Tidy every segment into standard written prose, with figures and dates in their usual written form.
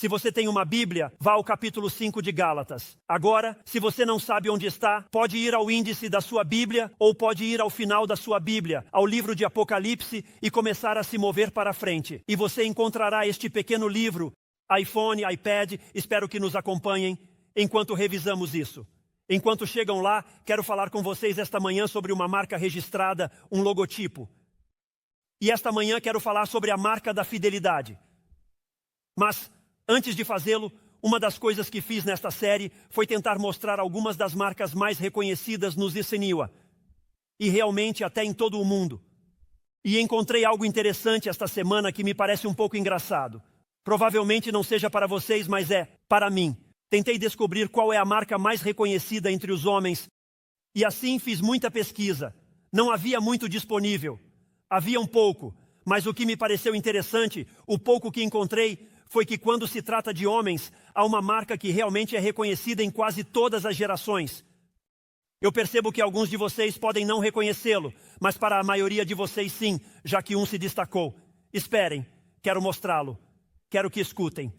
Se você tem uma Bíblia, vá ao capítulo 5 de Gálatas. Agora, se você não sabe onde está, pode ir ao índice da sua Bíblia ou pode ir ao final da sua Bíblia, ao livro de Apocalipse e começar a se mover para frente. E você encontrará este pequeno livro, iPhone, iPad, espero que nos acompanhem enquanto revisamos isso. Enquanto chegam lá, quero falar com vocês esta manhã sobre uma marca registrada, um logotipo. E esta manhã quero falar sobre a marca da fidelidade. Mas, antes de fazê-lo, uma das coisas que fiz nesta série foi tentar mostrar algumas das marcas mais reconhecidas nos Iceniua. E realmente até em todo o mundo. E encontrei algo interessante esta semana que me parece um pouco engraçado. Provavelmente não seja para vocês, mas é para mim. Tentei descobrir qual é a marca mais reconhecida entre os homens. E assim fiz muita pesquisa. Não havia muito disponível. Havia um pouco. Mas o que me pareceu interessante, o pouco que encontrei, foi que quando se trata de homens, há uma marca que realmente é reconhecida em quase todas as gerações. Eu percebo que alguns de vocês podem não reconhecê-lo, mas para a maioria de vocês sim, já que um se destacou. Esperem, quero mostrá-lo. Quero que escutem.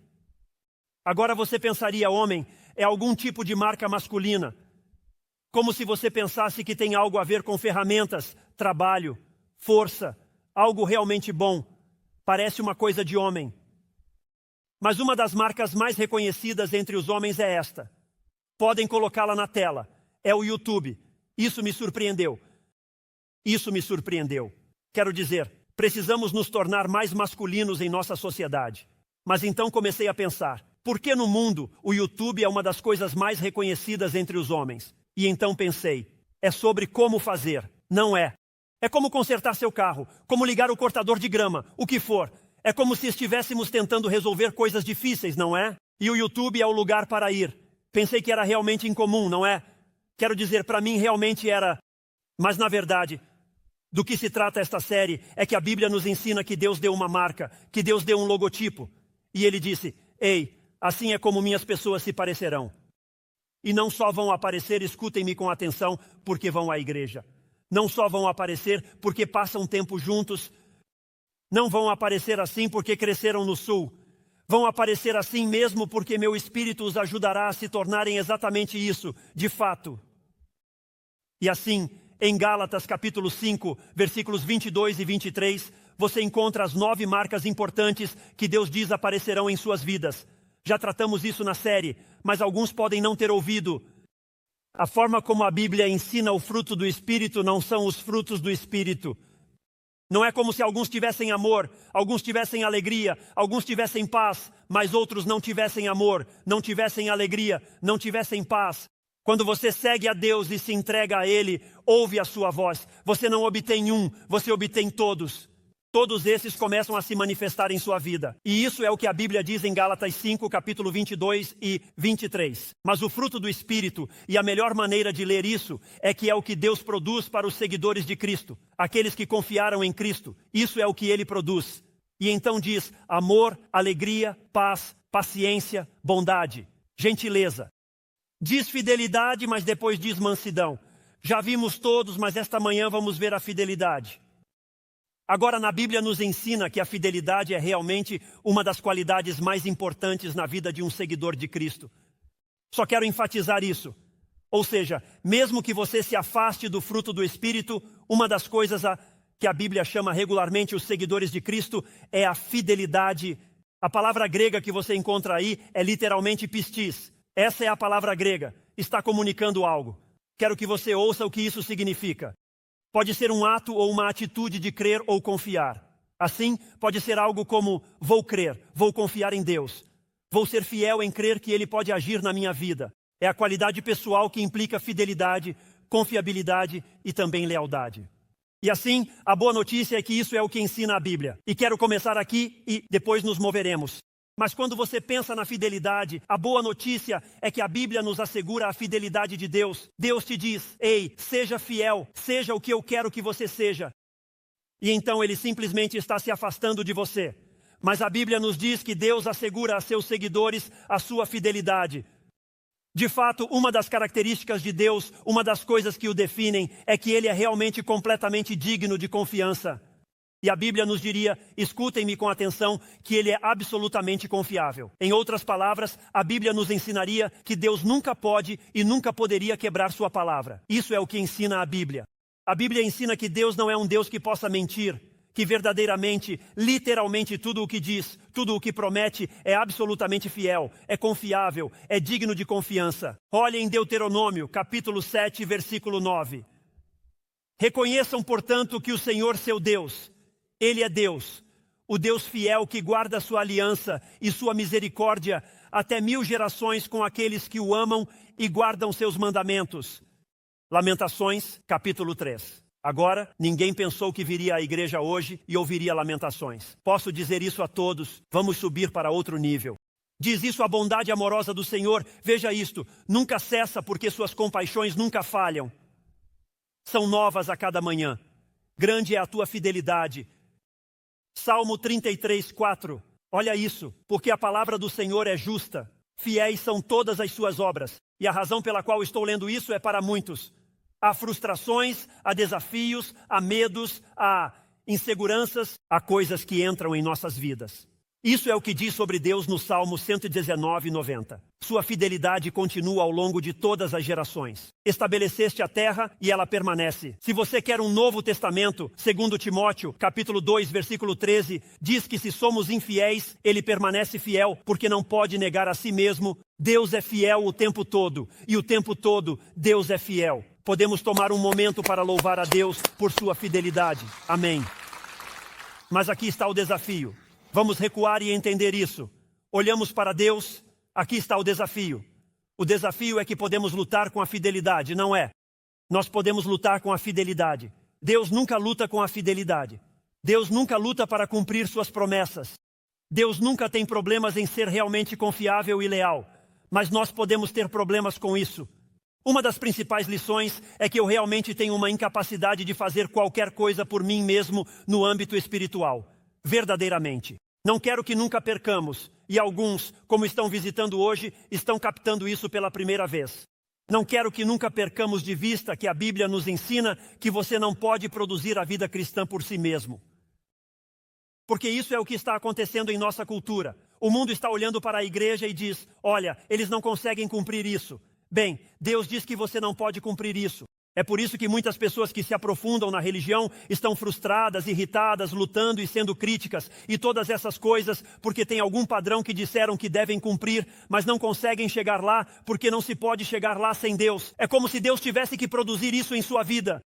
Agora você pensaria, homem, é algum tipo de marca masculina. Como se você pensasse que tem algo a ver com ferramentas, trabalho, força, algo realmente bom. Parece uma coisa de homem. Mas uma das marcas mais reconhecidas entre os homens é esta. Podem colocá-la na tela. É o YouTube. Isso me surpreendeu. Isso me surpreendeu. Quero dizer, precisamos nos tornar mais masculinos em nossa sociedade. Mas então comecei a pensar, por que no mundo o YouTube é uma das coisas mais reconhecidas entre os homens? E então pensei, é sobre como fazer, não é? É como consertar seu carro, como ligar o cortador de grama, o que for. É como se estivéssemos tentando resolver coisas difíceis, não é? E o YouTube é o lugar para ir. Pensei que era realmente incomum, não é? Quero dizer, para mim realmente era. Mas na verdade, do que se trata esta série é que a Bíblia nos ensina que Deus deu uma marca, que Deus deu um logotipo. E Ele disse, ei, assim é como minhas pessoas se parecerão. E não só vão aparecer, escutem-me com atenção, porque vão à igreja. Não só vão aparecer porque passam tempo juntos. Não vão aparecer assim porque cresceram no sul. Vão aparecer assim mesmo porque meu Espírito os ajudará a se tornarem exatamente isso, de fato. E assim, em Gálatas capítulo 5, versículos 22 e 23, você encontra as 9 marcas importantes que Deus diz aparecerão em suas vidas. Já tratamos isso na série, mas alguns podem não ter ouvido. A forma como a Bíblia ensina o fruto do Espírito não são os frutos do Espírito. Não é como se alguns tivessem amor, alguns tivessem alegria, alguns tivessem paz, mas outros não tivessem amor, não tivessem alegria, não tivessem paz. Quando você segue a Deus e se entrega a Ele, ouve a sua voz. Você não obtém um, você obtém todos. Todos esses começam a se manifestar em sua vida. E isso é o que a Bíblia diz em Gálatas 5, capítulo 22 e 23. Mas o fruto do Espírito, e a melhor maneira de ler isso, é que é o que Deus produz para os seguidores de Cristo. Aqueles que confiaram em Cristo. Isso é o que Ele produz. E então diz amor, alegria, paz, paciência, bondade, gentileza. Diz fidelidade, mas depois diz mansidão. Já vimos todos, mas esta manhã vamos ver a fidelidade. Agora, na Bíblia nos ensina que a fidelidade é realmente uma das qualidades mais importantes na vida de um seguidor de Cristo. Só quero enfatizar isso. Ou seja, mesmo que você se afaste do fruto do Espírito, uma das coisas que a Bíblia chama regularmente os seguidores de Cristo é a fidelidade. A palavra grega que você encontra aí é literalmente pistis. Essa é a palavra grega. Está comunicando algo. Quero que você ouça o que isso significa. Pode ser um ato ou uma atitude de crer ou confiar. Assim, pode ser algo como, vou crer, vou confiar em Deus. Vou ser fiel em crer que Ele pode agir na minha vida. É a qualidade pessoal que implica fidelidade, confiabilidade e também lealdade. E assim, a boa notícia é que isso é o que ensina a Bíblia. E quero começar aqui e depois nos moveremos. Mas quando você pensa na fidelidade, a boa notícia é que a Bíblia nos assegura a fidelidade de Deus. Deus te diz, ei, seja fiel, seja o que eu quero que você seja. E então Ele simplesmente está se afastando de você. Mas a Bíblia nos diz que Deus assegura a seus seguidores a sua fidelidade. De fato, uma das características de Deus, uma das coisas que o definem, é que Ele é realmente completamente digno de confiança. E a Bíblia nos diria, escutem-me com atenção, que Ele é absolutamente confiável. Em outras palavras, a Bíblia nos ensinaria que Deus nunca pode e nunca poderia quebrar sua palavra. Isso é o que ensina a Bíblia. A Bíblia ensina que Deus não é um Deus que possa mentir, que verdadeiramente, literalmente tudo o que diz, tudo o que promete é absolutamente fiel, é confiável, é digno de confiança. Olhem em Deuteronômio, capítulo 7, versículo 9. Reconheçam, portanto, que o Senhor seu Deus, Ele é Deus, o Deus fiel que guarda sua aliança e sua misericórdia até 1000 gerações com aqueles que o amam e guardam seus mandamentos. Lamentações, capítulo 3. Agora, ninguém pensou que viria à igreja hoje e ouviria lamentações. Posso dizer isso a todos, vamos subir para outro nível. Diz isso a bondade amorosa do Senhor, veja isto, nunca cessa porque suas compaixões nunca falham. São novas a cada manhã. Grande é a tua fidelidade. Salmo 33, 4. Olha isso, porque a palavra do Senhor é justa. Fiéis são todas as suas obras. E a razão pela qual estou lendo isso é para muitos. Há frustrações, há desafios, há medos, há inseguranças, há coisas que entram em nossas vidas. Isso é o que diz sobre Deus no Salmo 119, 90. Sua fidelidade continua ao longo de todas as gerações. Estabeleceste a terra e ela permanece. Se você quer um novo testamento, segundo Timóteo, capítulo 2, versículo 13, diz que se somos infiéis, ele permanece fiel, porque não pode negar a si mesmo. Deus é fiel o tempo todo, e o tempo todo Deus é fiel. Podemos tomar um momento para louvar a Deus por sua fidelidade. Amém. Mas aqui está o desafio. Vamos recuar e entender isso. Olhamos para Deus, aqui está o desafio. O desafio é que podemos lutar com a fidelidade, não é? Nós podemos lutar com a fidelidade. Deus nunca luta com a fidelidade. Deus nunca luta para cumprir suas promessas. Deus nunca tem problemas em ser realmente confiável e leal. Mas nós podemos ter problemas com isso. Uma das principais lições é que eu realmente tenho uma incapacidade de fazer qualquer coisa por mim mesmo no âmbito espiritual. Verdadeiramente. Não quero que nunca percamos, e alguns, como estão visitando hoje, estão captando isso pela primeira vez. Não quero que nunca percamos de vista que a Bíblia nos ensina que você não pode produzir a vida cristã por si mesmo. Porque isso é o que está acontecendo em nossa cultura. O mundo está olhando para a igreja e diz, olha, eles não conseguem cumprir isso. Bem, Deus diz que você não pode cumprir isso. É por isso que muitas pessoas que se aprofundam na religião estão frustradas, irritadas, lutando e sendo críticas. E todas essas coisas porque tem algum padrão que disseram que devem cumprir, mas não conseguem chegar lá porque não se pode chegar lá sem Deus. É como se Deus tivesse que produzir isso em sua vida.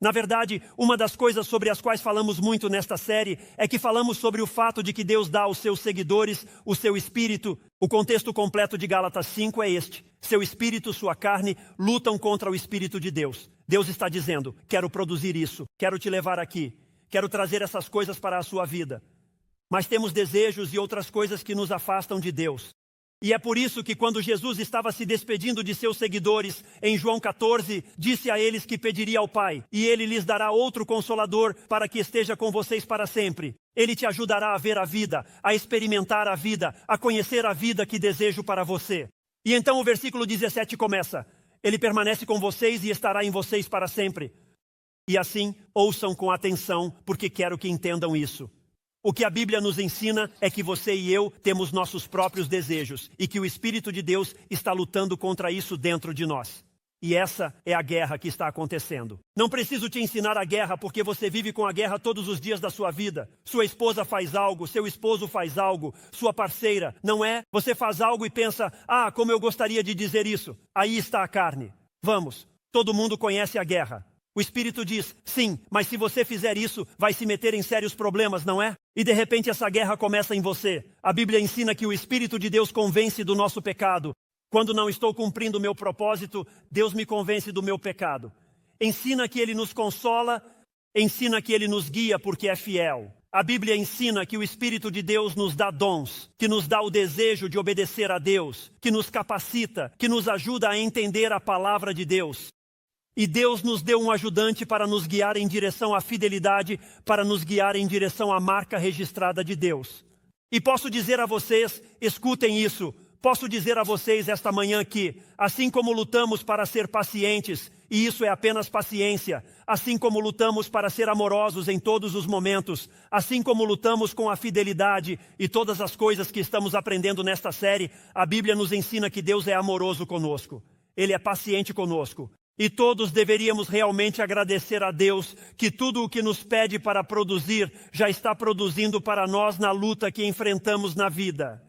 Na verdade, uma das coisas sobre as quais falamos muito nesta série é que falamos sobre o fato de que Deus dá aos seus seguidores o seu espírito. O contexto completo de Gálatas 5 é este. Seu espírito, sua carne, lutam contra o espírito de Deus. Deus está dizendo, quero produzir isso, quero te levar aqui, quero trazer essas coisas para a sua vida. Mas temos desejos e outras coisas que nos afastam de Deus. E é por isso que quando Jesus estava se despedindo de seus seguidores, em João 14, disse a eles que pediria ao Pai, e Ele lhes dará outro Consolador para que esteja com vocês para sempre. Ele te ajudará a ver a vida, a experimentar a vida, a conhecer a vida que desejo para você. E então o versículo 17 começa, Ele permanece com vocês e estará em vocês para sempre. E assim, ouçam com atenção, porque quero que entendam isso. O que a Bíblia nos ensina é que você e eu temos nossos próprios desejos e que o Espírito de Deus está lutando contra isso dentro de nós. E essa é a guerra que está acontecendo. Não preciso te ensinar a guerra porque você vive com a guerra todos os dias da sua vida. Sua esposa faz algo, seu esposo faz algo, sua parceira, não é? Você faz algo e pensa, como eu gostaria de dizer isso. Aí está a carne. Vamos, todo mundo conhece a guerra. O Espírito diz, sim, mas se você fizer isso, vai se meter em sérios problemas, não é? E de repente essa guerra começa em você. A Bíblia ensina que o Espírito de Deus convence do nosso pecado. Quando não estou cumprindo o meu propósito, Deus me convence do meu pecado. Ensina que Ele nos consola, ensina que Ele nos guia porque é fiel. A Bíblia ensina que o Espírito de Deus nos dá dons, que nos dá o desejo de obedecer a Deus, que nos capacita, que nos ajuda a entender a palavra de Deus. E Deus nos deu um ajudante para nos guiar em direção à fidelidade, para nos guiar em direção à marca registrada de Deus. E posso dizer a vocês, escutem isso, posso dizer a vocês esta manhã que, assim como lutamos para ser pacientes, e isso é apenas paciência. Assim como lutamos para ser amorosos em todos os momentos, assim como lutamos com a fidelidade e todas as coisas que estamos aprendendo nesta série, a Bíblia nos ensina que Deus é amoroso conosco. Ele é paciente conosco. E todos deveríamos realmente agradecer a Deus que tudo o que nos pede para produzir já está produzindo para nós na luta que enfrentamos na vida.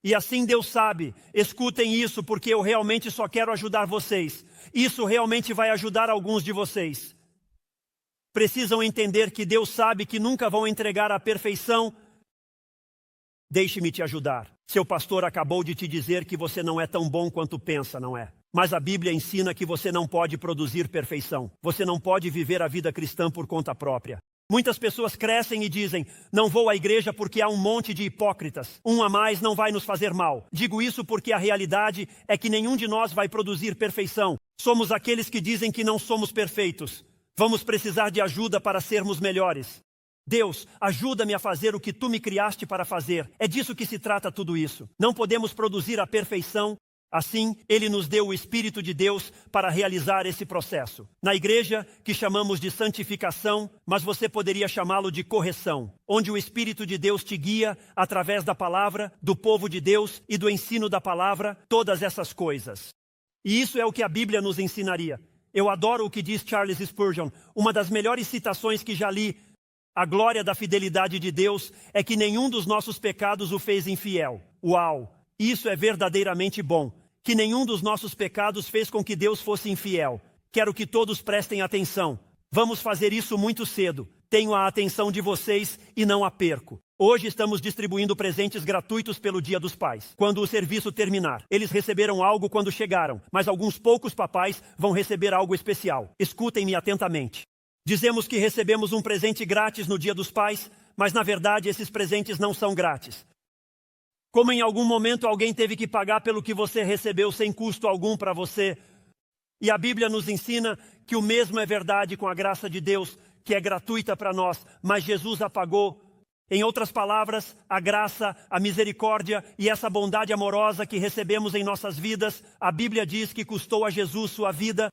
E assim Deus sabe, escutem isso porque eu realmente só quero ajudar vocês. Isso realmente vai ajudar alguns de vocês. Precisam entender que Deus sabe que nunca vão entregar a perfeição. Deixe-me te ajudar. Seu pastor acabou de te dizer que você não é tão bom quanto pensa, não é? Mas a Bíblia ensina que você não pode produzir perfeição. Você não pode viver a vida cristã por conta própria. Muitas pessoas crescem e dizem, não vou à igreja porque há um monte de hipócritas. Um a mais não vai nos fazer mal. Digo isso porque a realidade é que nenhum de nós vai produzir perfeição. Somos aqueles que dizem que não somos perfeitos. Vamos precisar de ajuda para sermos melhores. Deus, ajuda-me a fazer o que tu me criaste para fazer. É disso que se trata tudo isso. Não podemos produzir a perfeição. Assim, Ele nos deu o Espírito de Deus para realizar esse processo. Na igreja, que chamamos de santificação, mas você poderia chamá-lo de correção, onde o Espírito de Deus te guia através da palavra, do povo de Deus e do ensino da palavra, todas essas coisas. E isso é o que a Bíblia nos ensinaria. Eu adoro o que diz Charles Spurgeon, uma das melhores citações que já li. A glória da fidelidade de Deus é que nenhum dos nossos pecados o fez infiel. Uau! Isso é verdadeiramente bom. Que nenhum dos nossos pecados fez com que Deus fosse infiel. Quero que todos prestem atenção. Vamos fazer isso muito cedo. Tenho a atenção de vocês e não a perco. Hoje estamos distribuindo presentes gratuitos pelo Dia dos Pais. Quando o serviço terminar, eles receberam algo quando chegaram, mas alguns poucos papais vão receber algo especial. Escutem-me atentamente. Dizemos que recebemos um presente grátis no Dia dos Pais, mas na verdade esses presentes não são grátis. Como em algum momento alguém teve que pagar pelo que você recebeu sem custo algum para você. E a Bíblia nos ensina que o mesmo é verdade com a graça de Deus, que é gratuita para nós, mas Jesus a pagou. Em outras palavras, a graça, a misericórdia e essa bondade amorosa que recebemos em nossas vidas, a Bíblia diz que custou a Jesus sua vida,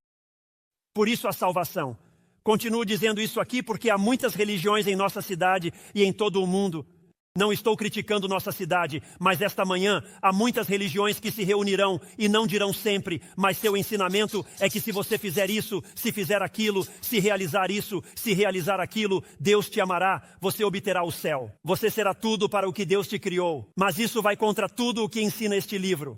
por isso a salvação. Continuo dizendo isso aqui porque há muitas religiões em nossa cidade e em todo o mundo. Não estou criticando nossa cidade, mas esta manhã há muitas religiões que se reunirão e não dirão sempre, mas seu ensinamento é que se você fizer isso, se fizer aquilo, se realizar isso, se realizar aquilo, Deus te amará, você obterá o céu. Você será tudo para o que Deus te criou, mas isso vai contra tudo o que ensina este livro.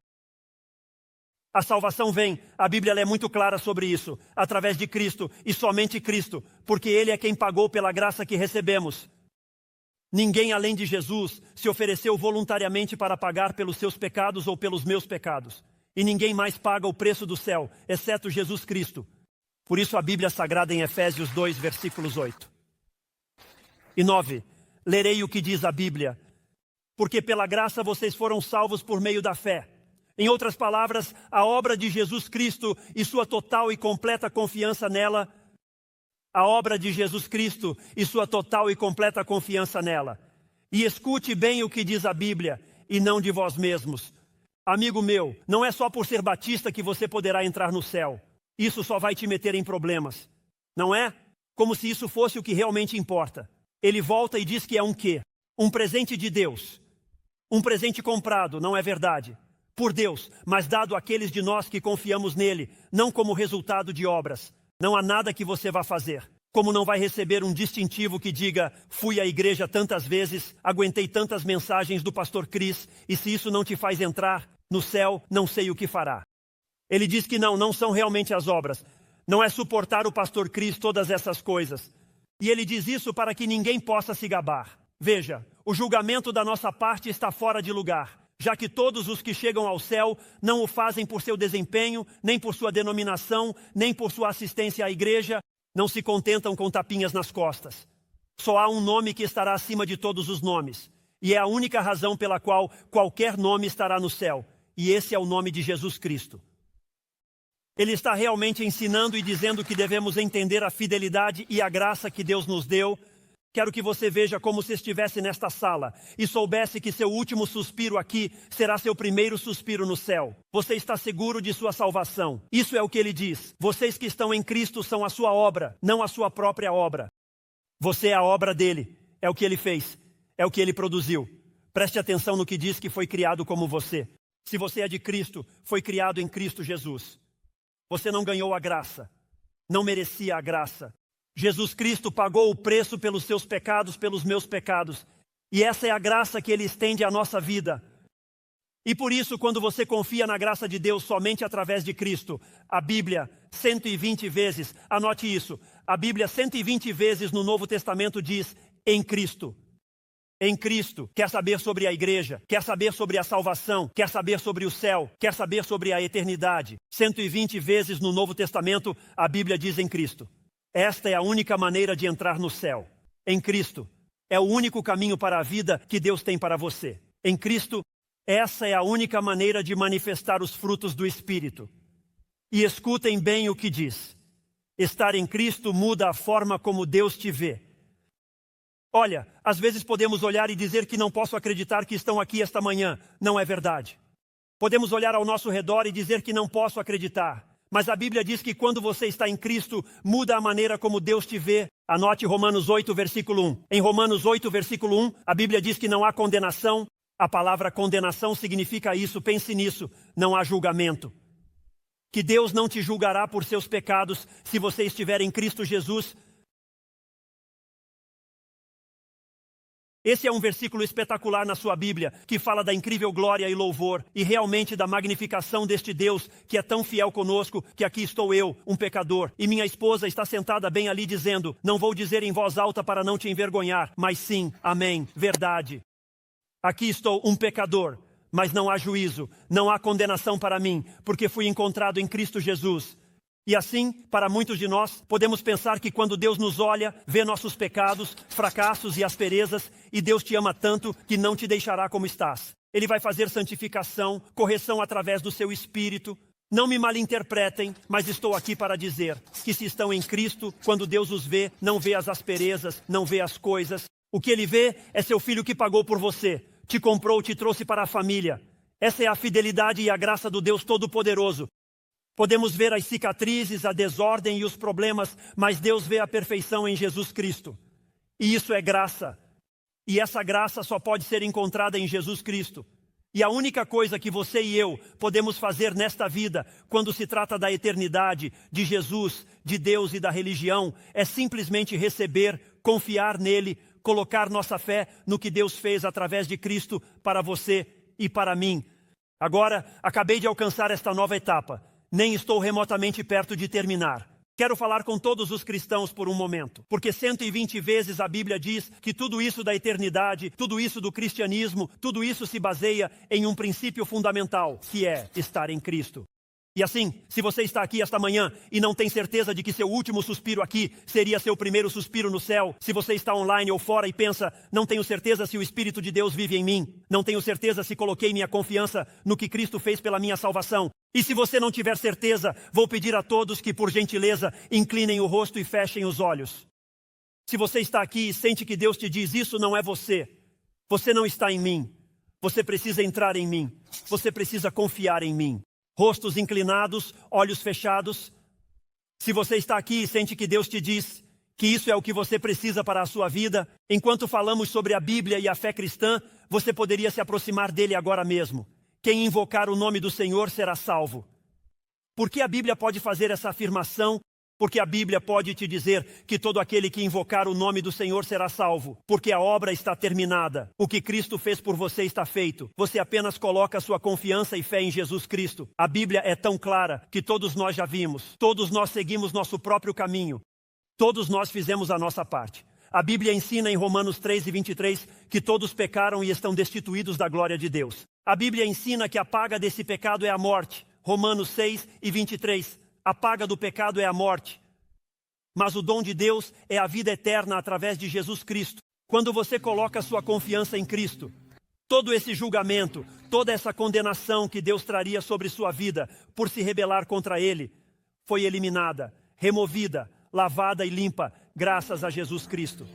A salvação vem, a Bíblia é muito clara sobre isso, através de Cristo e somente Cristo, porque Ele é quem pagou pela graça que recebemos. Ninguém além de Jesus se ofereceu voluntariamente para pagar pelos seus pecados ou pelos meus pecados. E ninguém mais paga o preço do céu, exceto Jesus Cristo. Por isso a Bíblia Sagrada em Efésios 2, versículos 8 e 9. Lerei o que diz a Bíblia. Porque pela graça vocês foram salvos por meio da fé. Em outras palavras, a obra de Jesus Cristo e sua total e completa confiança nela. A obra de Jesus Cristo e sua total e completa confiança nela. E escute bem o que diz a Bíblia, e não de vós mesmos. Amigo meu, não é só por ser batista que você poderá entrar no céu. Isso só vai te meter em problemas. Não é? Como se isso fosse o que realmente importa. Ele volta e diz que é um quê? Um presente de Deus. Um presente comprado, não é verdade? Por Deus, mas dado àqueles de nós que confiamos nele, não como resultado de obras. Não há nada que você vá fazer. Como não vai receber um distintivo que diga, fui à igreja tantas vezes, aguentei tantas mensagens do pastor Chris, e se isso não te faz entrar no céu, não sei o que fará. Ele diz que não são realmente as obras. Não é suportar o pastor Chris todas essas coisas. E ele diz isso para que ninguém possa se gabar. Veja, o julgamento da nossa parte está fora de lugar. Já que todos os que chegam ao céu não o fazem por seu desempenho, nem por sua denominação, nem por sua assistência à igreja, não se contentam com tapinhas nas costas. Só há um nome que estará acima de todos os nomes, e é a única razão pela qual qualquer nome estará no céu, e esse é o nome de Jesus Cristo. Ele está realmente ensinando e dizendo que devemos entender a fidelidade e a graça que Deus nos deu, Quero que você veja como se estivesse nesta sala e soubesse que seu último suspiro aqui será seu primeiro suspiro no céu. Você está seguro de sua salvação. Isso é o que ele diz. Vocês que estão em Cristo são a sua obra, não a sua própria obra. Você é a obra dele. É o que ele fez. É o que ele produziu. Preste atenção no que diz que foi criado como você. Se você é de Cristo, foi criado em Cristo Jesus. Você não ganhou a graça. Não merecia a graça. Jesus Cristo pagou o preço pelos seus pecados, pelos meus pecados. E essa é a graça que Ele estende à nossa vida. E por isso, quando você confia na graça de Deus somente através de Cristo, a Bíblia 120 vezes, anote isso, a Bíblia 120 vezes no Novo Testamento diz, em Cristo. Em Cristo. Quer saber sobre a igreja? Quer saber sobre a salvação? Quer saber sobre o céu? Quer saber sobre a eternidade? 120 vezes no Novo Testamento, a Bíblia diz em Cristo. Esta é a única maneira de entrar no céu. Em Cristo. É o único caminho para a vida que Deus tem para você. Em Cristo, essa é a única maneira de manifestar os frutos do Espírito. E escutem bem o que diz. Estar em Cristo muda a forma como Deus te vê. Olha, às vezes podemos olhar e dizer que não posso acreditar que estão aqui esta manhã. Não é verdade. Podemos olhar ao nosso redor e dizer que não posso acreditar. Mas a Bíblia diz que quando você está em Cristo, muda a maneira como Deus te vê. Anote Romanos 8, versículo 1. Em Romanos 8, versículo 1, a Bíblia diz que não há condenação. A palavra condenação significa isso, pense nisso, não há julgamento. Que Deus não te julgará por seus pecados se você estiver em Cristo Jesus. Esse é um versículo espetacular na sua Bíblia, que fala da incrível glória e louvor, e realmente da magnificação deste Deus, que é tão fiel conosco, que aqui estou eu, um pecador, e minha esposa está sentada bem ali dizendo, não vou dizer em voz alta para não te envergonhar, mas sim, amém, verdade. Aqui estou, um pecador, mas não há juízo, não há condenação para mim, porque fui encontrado em Cristo Jesus. E assim, para muitos de nós, podemos pensar que quando Deus nos olha, vê nossos pecados, fracassos e asperezas, e Deus te ama tanto que não te deixará como estás. Ele vai fazer santificação, correção através do seu Espírito. Não me malinterpretem, mas estou aqui para dizer que se estão em Cristo, quando Deus os vê, não vê as asperezas, não vê as coisas. O que Ele vê é seu Filho que pagou por você, te comprou, te trouxe para a família. Essa é a fidelidade e a graça do Deus Todo-Poderoso. Podemos ver as cicatrizes, a desordem e os problemas, mas Deus vê a perfeição em Jesus Cristo. E isso é graça. E essa graça só pode ser encontrada em Jesus Cristo. E a única coisa que você e eu podemos fazer nesta vida, quando se trata da eternidade, de Jesus, de Deus e da religião, é simplesmente receber, confiar nele, colocar nossa fé no que Deus fez através de Cristo para você e para mim. Agora, acabei de alcançar esta nova etapa. Nem estou remotamente perto de terminar. Quero falar com todos os cristãos por um momento, porque 120 vezes a Bíblia diz que tudo isso da eternidade, tudo isso do cristianismo, tudo isso se baseia em um princípio fundamental, que é estar em Cristo. E assim, se você está aqui esta manhã e não tem certeza de que seu último suspiro aqui seria seu primeiro suspiro no céu, se você está online ou fora e pensa, não tenho certeza se o Espírito de Deus vive em mim, não tenho certeza se coloquei minha confiança no que Cristo fez pela minha salvação. E se você não tiver certeza, vou pedir a todos que, por gentileza, inclinem o rosto e fechem os olhos. Se você está aqui e sente que Deus te diz, isso não é você, você não está em mim, você precisa entrar em mim, você precisa confiar em mim. Rostos inclinados, olhos fechados. Se você está aqui e sente que Deus te diz que isso é o que você precisa para a sua vida, enquanto falamos sobre a Bíblia e a fé cristã, você poderia se aproximar dele agora mesmo. Quem invocar o nome do Senhor será salvo. Por que a Bíblia pode fazer essa afirmação? Porque a Bíblia pode te dizer que todo aquele que invocar o nome do Senhor será salvo. Porque a obra está terminada. O que Cristo fez por você está feito. Você apenas coloca sua confiança e fé em Jesus Cristo. A Bíblia é tão clara que todos nós já vimos. Todos nós seguimos nosso próprio caminho. Todos nós fizemos a nossa parte. A Bíblia ensina em Romanos 3:23 que todos pecaram e estão destituídos da glória de Deus. A Bíblia ensina que a paga desse pecado é a morte. Romanos 6:23. A paga do pecado é a morte. Mas o dom de Deus é a vida eterna através de Jesus Cristo. Quando você coloca sua confiança em Cristo, todo esse julgamento, toda essa condenação que Deus traria sobre sua vida por se rebelar contra Ele, foi eliminada, removida, lavada e limpa, graças a Jesus Cristo.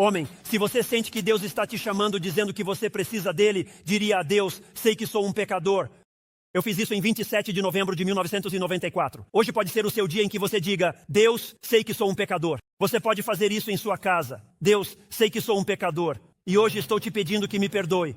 Homem, se você sente que Deus está te chamando dizendo que você precisa dele, diria a Deus: sei que sou um pecador. Eu fiz isso em 27 de novembro de 1994. Hoje pode ser o seu dia em que você diga: Deus, sei que sou um pecador. Você pode fazer isso em sua casa. Deus, sei que sou um pecador. E hoje estou te pedindo que me perdoe.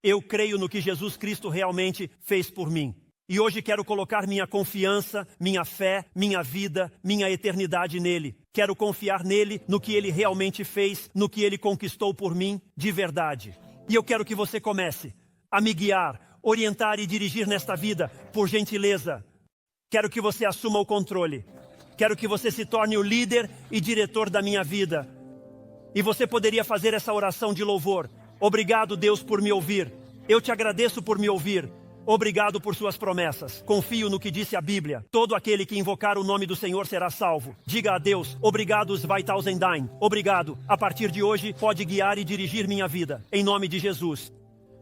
Eu creio no que Jesus Cristo realmente fez por mim. E hoje quero colocar minha confiança, minha fé, minha vida, minha eternidade nele. Quero confiar nele, no que ele realmente fez, no que ele conquistou por mim de verdade. E eu quero que você comece a me guiar, orientar e dirigir nesta vida, por gentileza. Quero que você assuma o controle. Quero que você se torne o líder e diretor da minha vida. E você poderia fazer essa oração de louvor. Obrigado, Deus, por me ouvir. Eu te agradeço por me ouvir. Obrigado por suas promessas. Confio no que disse a Bíblia. Todo aquele que invocar o nome do Senhor será salvo. Diga a Deus: obrigado, Zweitausendheim. Obrigado. A partir de hoje, pode guiar e dirigir minha vida. Em nome de Jesus.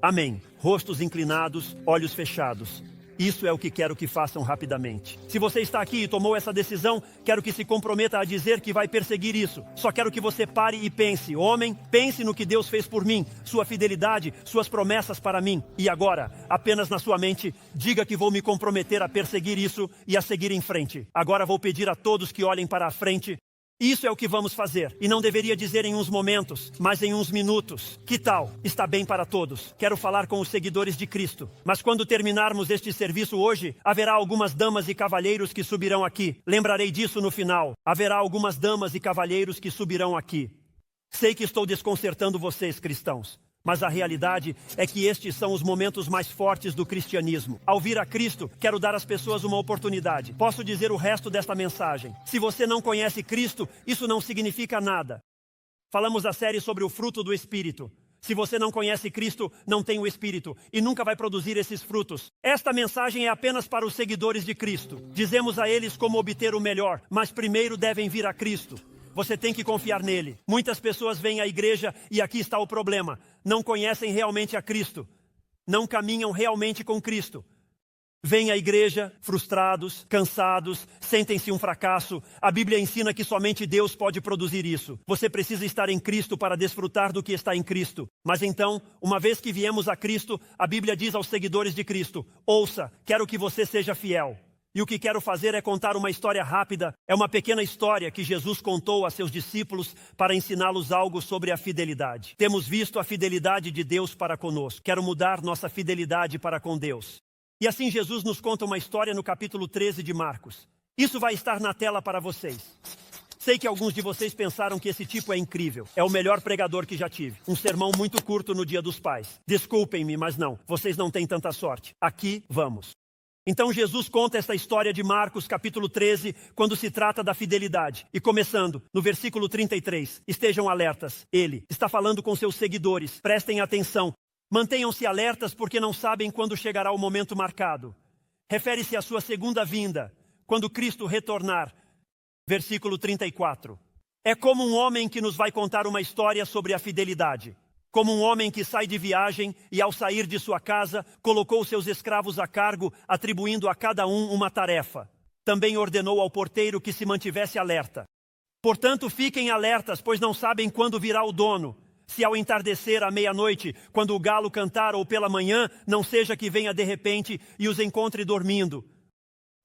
Amém. Rostos inclinados, olhos fechados. Isso é o que quero que façam rapidamente. Se você está aqui e tomou essa decisão, quero que se comprometa a dizer que vai perseguir isso. Só quero que você pare e pense. Homem, pense no que Deus fez por mim, sua fidelidade, suas promessas para mim. E agora, apenas na sua mente, diga que vou me comprometer a perseguir isso e a seguir em frente. Agora vou pedir a todos que olhem para a frente. Isso é o que vamos fazer. E não deveria dizer em uns momentos, mas em uns minutos. Que tal? Está bem para todos. Quero falar com os seguidores de Cristo. Mas quando terminarmos este serviço hoje, haverá algumas damas e cavalheiros que subirão aqui. Lembrarei disso no final. Haverá algumas damas e cavalheiros que subirão aqui. Sei que estou desconcertando vocês, cristãos. Mas a realidade é que estes são os momentos mais fortes do cristianismo. Ao vir a Cristo, quero dar às pessoas uma oportunidade. Posso dizer o resto desta mensagem. Se você não conhece Cristo, isso não significa nada. Falamos da série sobre o fruto do Espírito. Se você não conhece Cristo, não tem o Espírito e nunca vai produzir esses frutos. Esta mensagem é apenas para os seguidores de Cristo. Dizemos a eles como obter o melhor, mas primeiro devem vir a Cristo. Você tem que confiar nele. Muitas pessoas vêm à igreja e aqui está o problema. Não conhecem realmente a Cristo. Não caminham realmente com Cristo. Vêm à igreja frustrados, cansados, sentem-se um fracasso. A Bíblia ensina que somente Deus pode produzir isso. Você precisa estar em Cristo para desfrutar do que está em Cristo. Mas então, uma vez que viemos a Cristo, a Bíblia diz aos seguidores de Cristo: ouça, quero que você seja fiel. E o que quero fazer é contar uma história rápida. É uma pequena história que Jesus contou a seus discípulos para ensiná-los algo sobre a fidelidade. Temos visto a fidelidade de Deus para conosco. Quero mudar nossa fidelidade para com Deus. E assim Jesus nos conta uma história no capítulo 13 de Marcos. Isso vai estar na tela para vocês. Sei que alguns de vocês pensaram que esse tipo é incrível. É o melhor pregador que já tive. Um sermão muito curto no Dia dos Pais. Desculpem-me, mas não. Vocês não têm tanta sorte. Aqui vamos. Então Jesus conta esta história de Marcos, capítulo 13, quando se trata da fidelidade. E começando, no versículo 33, estejam alertas. Ele está falando com seus seguidores. Prestem atenção. Mantenham-se alertas porque não sabem quando chegará o momento marcado. Refere-se à sua segunda vinda, quando Cristo retornar. Versículo 34. É como um homem que nos vai contar uma história sobre a fidelidade. Como um homem que sai de viagem e, ao sair de sua casa, colocou seus escravos a cargo, atribuindo a cada um uma tarefa. Também ordenou ao porteiro que se mantivesse alerta. Portanto, fiquem alertas, pois não sabem quando virá o dono. Se ao entardecer à meia-noite, quando o galo cantar, ou pela manhã, não seja que venha de repente e os encontre dormindo.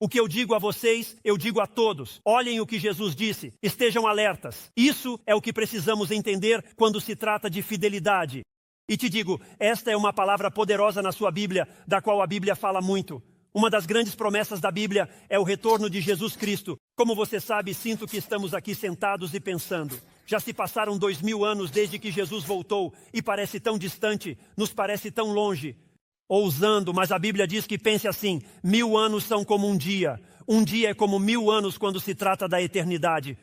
O que eu digo a vocês, eu digo a todos. Olhem o que Jesus disse. Estejam alertas. Isso é o que precisamos entender quando se trata de fidelidade. E te digo, esta é uma palavra poderosa na sua Bíblia, da qual a Bíblia fala muito. Uma das grandes promessas da Bíblia é o retorno de Jesus Cristo. Como você sabe, sinto que estamos aqui sentados e pensando. Já se passaram 2000 anos desde que Jesus voltou e parece tão distante, nos parece tão longe. Ousando, mas a Bíblia diz que pense assim: 1000 anos são como um dia é como 1000 anos quando se trata da eternidade.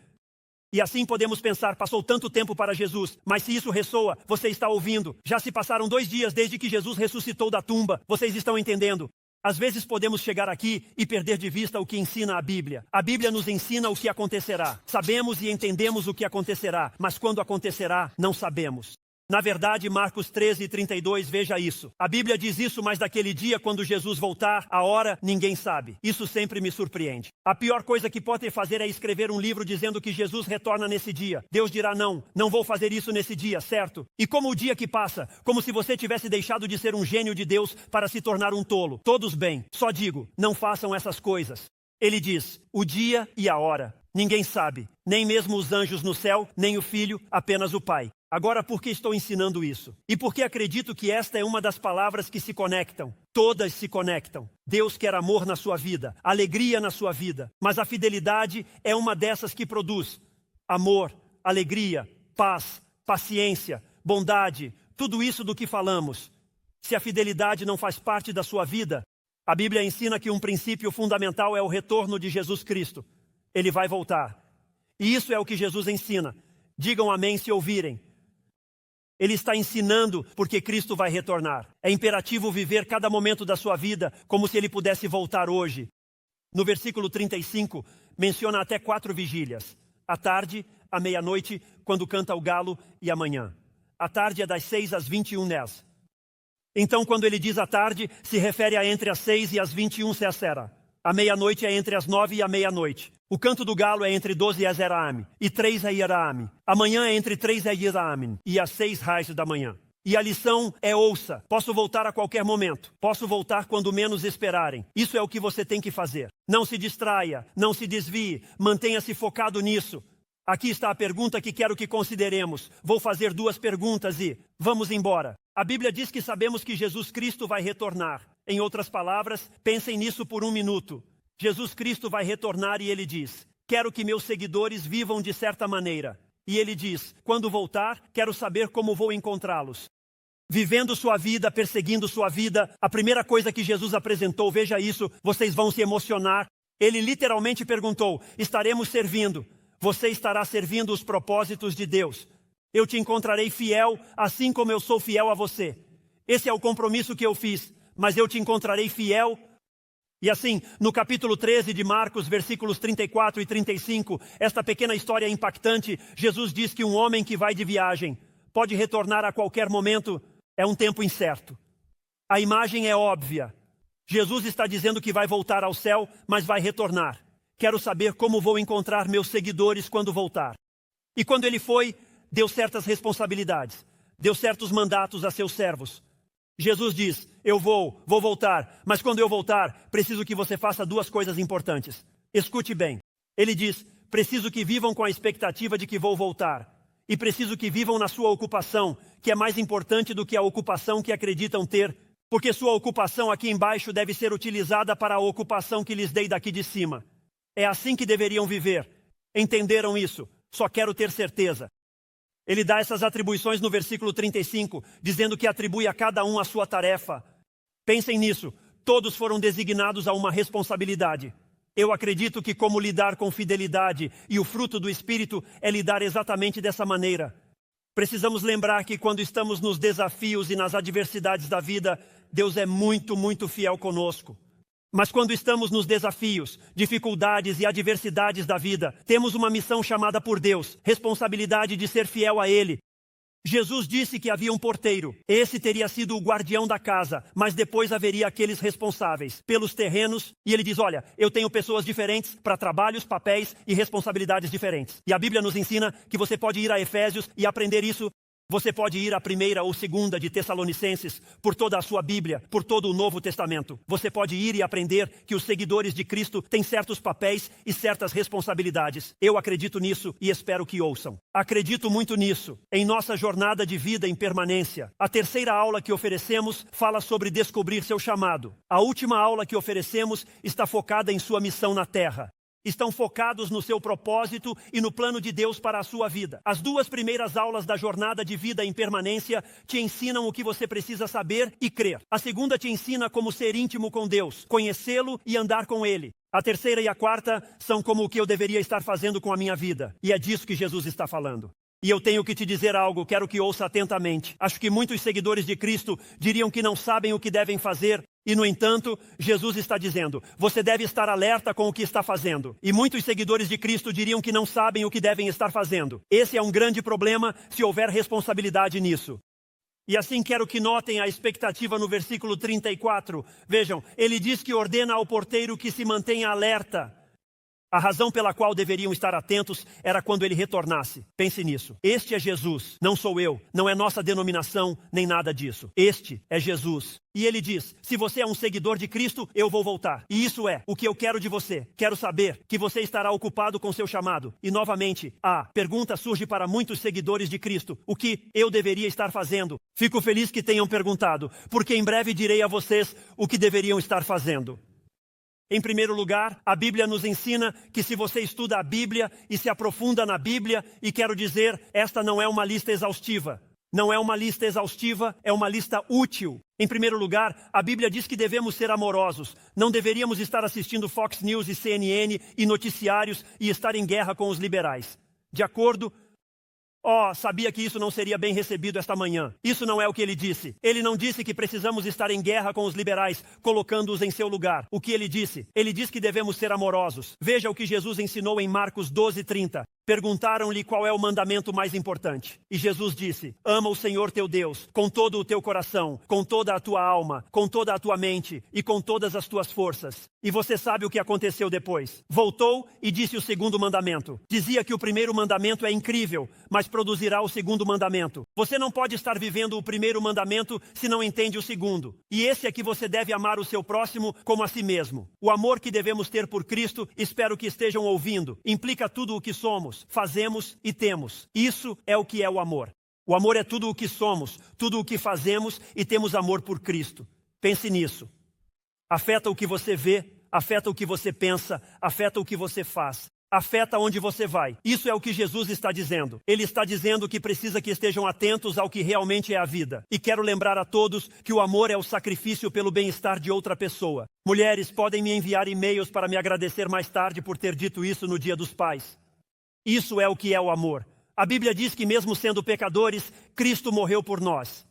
E assim podemos pensar, passou tanto tempo para Jesus, mas se isso ressoa, você está ouvindo. Já se passaram 2 dias desde que Jesus ressuscitou da tumba, vocês estão entendendo? Às vezes podemos chegar aqui e perder de vista o que ensina a Bíblia. A Bíblia nos ensina o que acontecerá. Sabemos e entendemos o que acontecerá, mas quando acontecerá, não sabemos. Na verdade, Marcos 13:32, veja isso. A Bíblia diz isso, mas daquele dia, quando Jesus voltar, a hora, ninguém sabe. Isso sempre me surpreende. A pior coisa que pode fazer é escrever um livro dizendo que Jesus retorna nesse dia. Deus dirá, não vou fazer isso nesse dia, certo? E como o dia que passa, como se você tivesse deixado de ser um gênio de Deus para se tornar um tolo. Todos bem, só digo, não façam essas coisas. Ele diz, o dia e a hora. Ninguém sabe, nem mesmo os anjos no céu, nem o Filho, apenas o Pai. Agora, por que estou ensinando isso? E porque acredito que esta é uma das palavras que se conectam. Todas se conectam. Deus quer amor na sua vida, alegria na sua vida. Mas a fidelidade é uma dessas que produz amor, alegria, paz, paciência, bondade, tudo isso do que falamos. Se a fidelidade não faz parte da sua vida, a Bíblia ensina que um princípio fundamental é o retorno de Jesus Cristo. Ele vai voltar. E isso é o que Jesus ensina. Digam amém se ouvirem. Ele está ensinando porque Cristo vai retornar. É imperativo viver cada momento da sua vida como se ele pudesse voltar hoje. No versículo 35, menciona até 4 vigílias. À tarde, à meia-noite, quando canta o galo, e amanhã. A tarde é das 6 às 21h. Então, quando ele diz à tarde, se refere a entre as 6 e as 21 Cessera. A meia-noite é entre as 9 e a meia-noite. O canto do galo é entre 12 e as Eraame, e 3 a Iraame. Amanhã é entre 3 e Iraame, e às 6 raios da manhã. E a lição é ouça. Posso voltar a qualquer momento. Posso voltar quando menos esperarem. Isso é o que você tem que fazer. Não se distraia, não se desvie, mantenha-se focado nisso. Aqui está a pergunta que quero que consideremos. Vou fazer 2 perguntas e vamos embora. A Bíblia diz que sabemos que Jesus Cristo vai retornar. Em outras palavras, pensem nisso por 1 minuto. Jesus Cristo vai retornar e ele diz, quero que meus seguidores vivam de certa maneira. E ele diz, quando voltar, quero saber como vou encontrá-los. Vivendo sua vida, perseguindo sua vida, a primeira coisa que Jesus apresentou, veja isso, vocês vão se emocionar. Ele literalmente perguntou, estaremos servindo. Você estará servindo os propósitos de Deus. Eu te encontrarei fiel, assim como eu sou fiel a você. Esse é o compromisso que eu fiz, mas eu te encontrarei fiel. E assim, no capítulo 13 de Marcos, versículos 34 e 35, esta pequena história impactante, Jesus diz que um homem que vai de viagem pode retornar a qualquer momento, é um tempo incerto. A imagem é óbvia. Jesus está dizendo que vai voltar ao céu, mas vai retornar. Quero saber como vou encontrar meus seguidores quando voltar. E quando ele foi, deu certas responsabilidades, deu certos mandatos a seus servos. Jesus diz, eu vou voltar, mas quando eu voltar, preciso que você faça 2 coisas importantes. Escute bem. Ele diz, preciso que vivam com a expectativa de que vou voltar. E preciso que vivam na sua ocupação, que é mais importante do que a ocupação que acreditam ter, porque sua ocupação aqui embaixo deve ser utilizada para a ocupação que lhes dei daqui de cima. É assim que deveriam viver. Entenderam isso? Só quero ter certeza. Ele dá essas atribuições no versículo 35, dizendo que atribui a cada um a sua tarefa. Pensem nisso, todos foram designados a uma responsabilidade. Eu acredito que como lidar com fidelidade e o fruto do Espírito é lidar exatamente dessa maneira. Precisamos lembrar que quando estamos nos desafios e nas adversidades da vida, Deus é muito, muito fiel conosco. Mas quando estamos nos desafios, dificuldades e adversidades da vida, temos uma missão chamada por Deus, responsabilidade de ser fiel a Ele. Jesus disse que havia um porteiro. Esse teria sido o guardião da casa, mas depois haveria aqueles responsáveis pelos terrenos. E ele diz, olha, eu tenho pessoas diferentes para trabalhos, papéis e responsabilidades diferentes. E a Bíblia nos ensina que você pode ir a Efésios e aprender isso. Você pode ir à 1ª ou 2ª de Tessalonicenses, por toda a sua Bíblia, por todo o Novo Testamento. Você pode ir e aprender que os seguidores de Cristo têm certos papéis e certas responsabilidades. Eu acredito nisso e espero que ouçam. Acredito muito nisso, em nossa jornada de vida em permanência. A 3ª aula que oferecemos fala sobre descobrir seu chamado. A última aula que oferecemos está focada em sua missão na Terra. Estão focados no seu propósito e no plano de Deus para a sua vida. As 2 primeiras aulas da jornada de vida em permanência te ensinam o que você precisa saber e crer. A 2ª te ensina como ser íntimo com Deus, conhecê-lo e andar com Ele. A 3ª e a 4ª são como o que eu deveria estar fazendo com a minha vida. E é disso que Jesus está falando. E eu tenho que te dizer algo, quero que ouça atentamente. Acho que muitos seguidores de Cristo diriam que não sabem o que devem fazer E, no entanto, Jesus está dizendo, você deve estar alerta com o que está fazendo. E muitos seguidores de Cristo diriam que não sabem o que devem estar fazendo. Esse é um grande problema se houver responsabilidade nisso. E assim quero que notem a expectativa no versículo 34. Vejam, ele diz que ordena ao porteiro que se mantenha alerta. A razão pela qual deveriam estar atentos era quando ele retornasse. Pense nisso. Este é Jesus, não sou eu, não é nossa denominação, nem nada disso. Este é Jesus. E ele diz, se você é um seguidor de Cristo, eu vou voltar. E isso é o que eu quero de você. Quero saber que você estará ocupado com seu chamado. E novamente, a pergunta surge para muitos seguidores de Cristo. O que eu deveria estar fazendo? Fico feliz que tenham perguntado, porque em breve direi a vocês o que deveriam estar fazendo. Em primeiro lugar, a Bíblia nos ensina que se você estuda a Bíblia e se aprofunda na Bíblia, e quero dizer, esta não é uma lista exaustiva. Não é uma lista exaustiva, é uma lista útil. Em primeiro lugar, a Bíblia diz que devemos ser amorosos. Não deveríamos estar assistindo Fox News e CNN e noticiários e estar em guerra com os liberais. De acordo? Sabia que isso não seria bem recebido esta manhã. Isso não é o que ele disse. Ele não disse que precisamos estar em guerra com os liberais, colocando-os em seu lugar. O que ele disse? Ele diz que devemos ser amorosos. Veja o que Jesus ensinou em Marcos 12:30. Perguntaram-lhe qual é o mandamento mais importante. E Jesus disse, ama o Senhor teu Deus, com todo o teu coração, com toda a tua alma, com toda a tua mente e com todas as tuas forças. E você sabe o que aconteceu depois. Voltou e disse o segundo mandamento. Dizia que o primeiro mandamento é incrível, mas produzirá o segundo mandamento. Você não pode estar vivendo o primeiro mandamento se não entende o segundo. E esse é que você deve amar o seu próximo como a si mesmo. O amor que devemos ter por Cristo, espero que estejam ouvindo, implica tudo o que somos, fazemos e temos. Isso é o que é o amor. O amor é tudo o que somos, tudo o que fazemos e temos amor por Cristo. Pense nisso. Afeta o que você vê, afeta o que você pensa, afeta o que você faz. Afeta onde você vai. Isso é o que Jesus está dizendo. Ele está dizendo que precisa que estejam atentos ao que realmente é a vida. E quero lembrar a todos que o amor é o sacrifício pelo bem-estar de outra pessoa. Mulheres podem me enviar e-mails para me agradecer mais tarde por ter dito isso no Dia dos Pais. Isso é o que é o amor. A Bíblia diz que mesmo sendo pecadores, Cristo morreu por nós.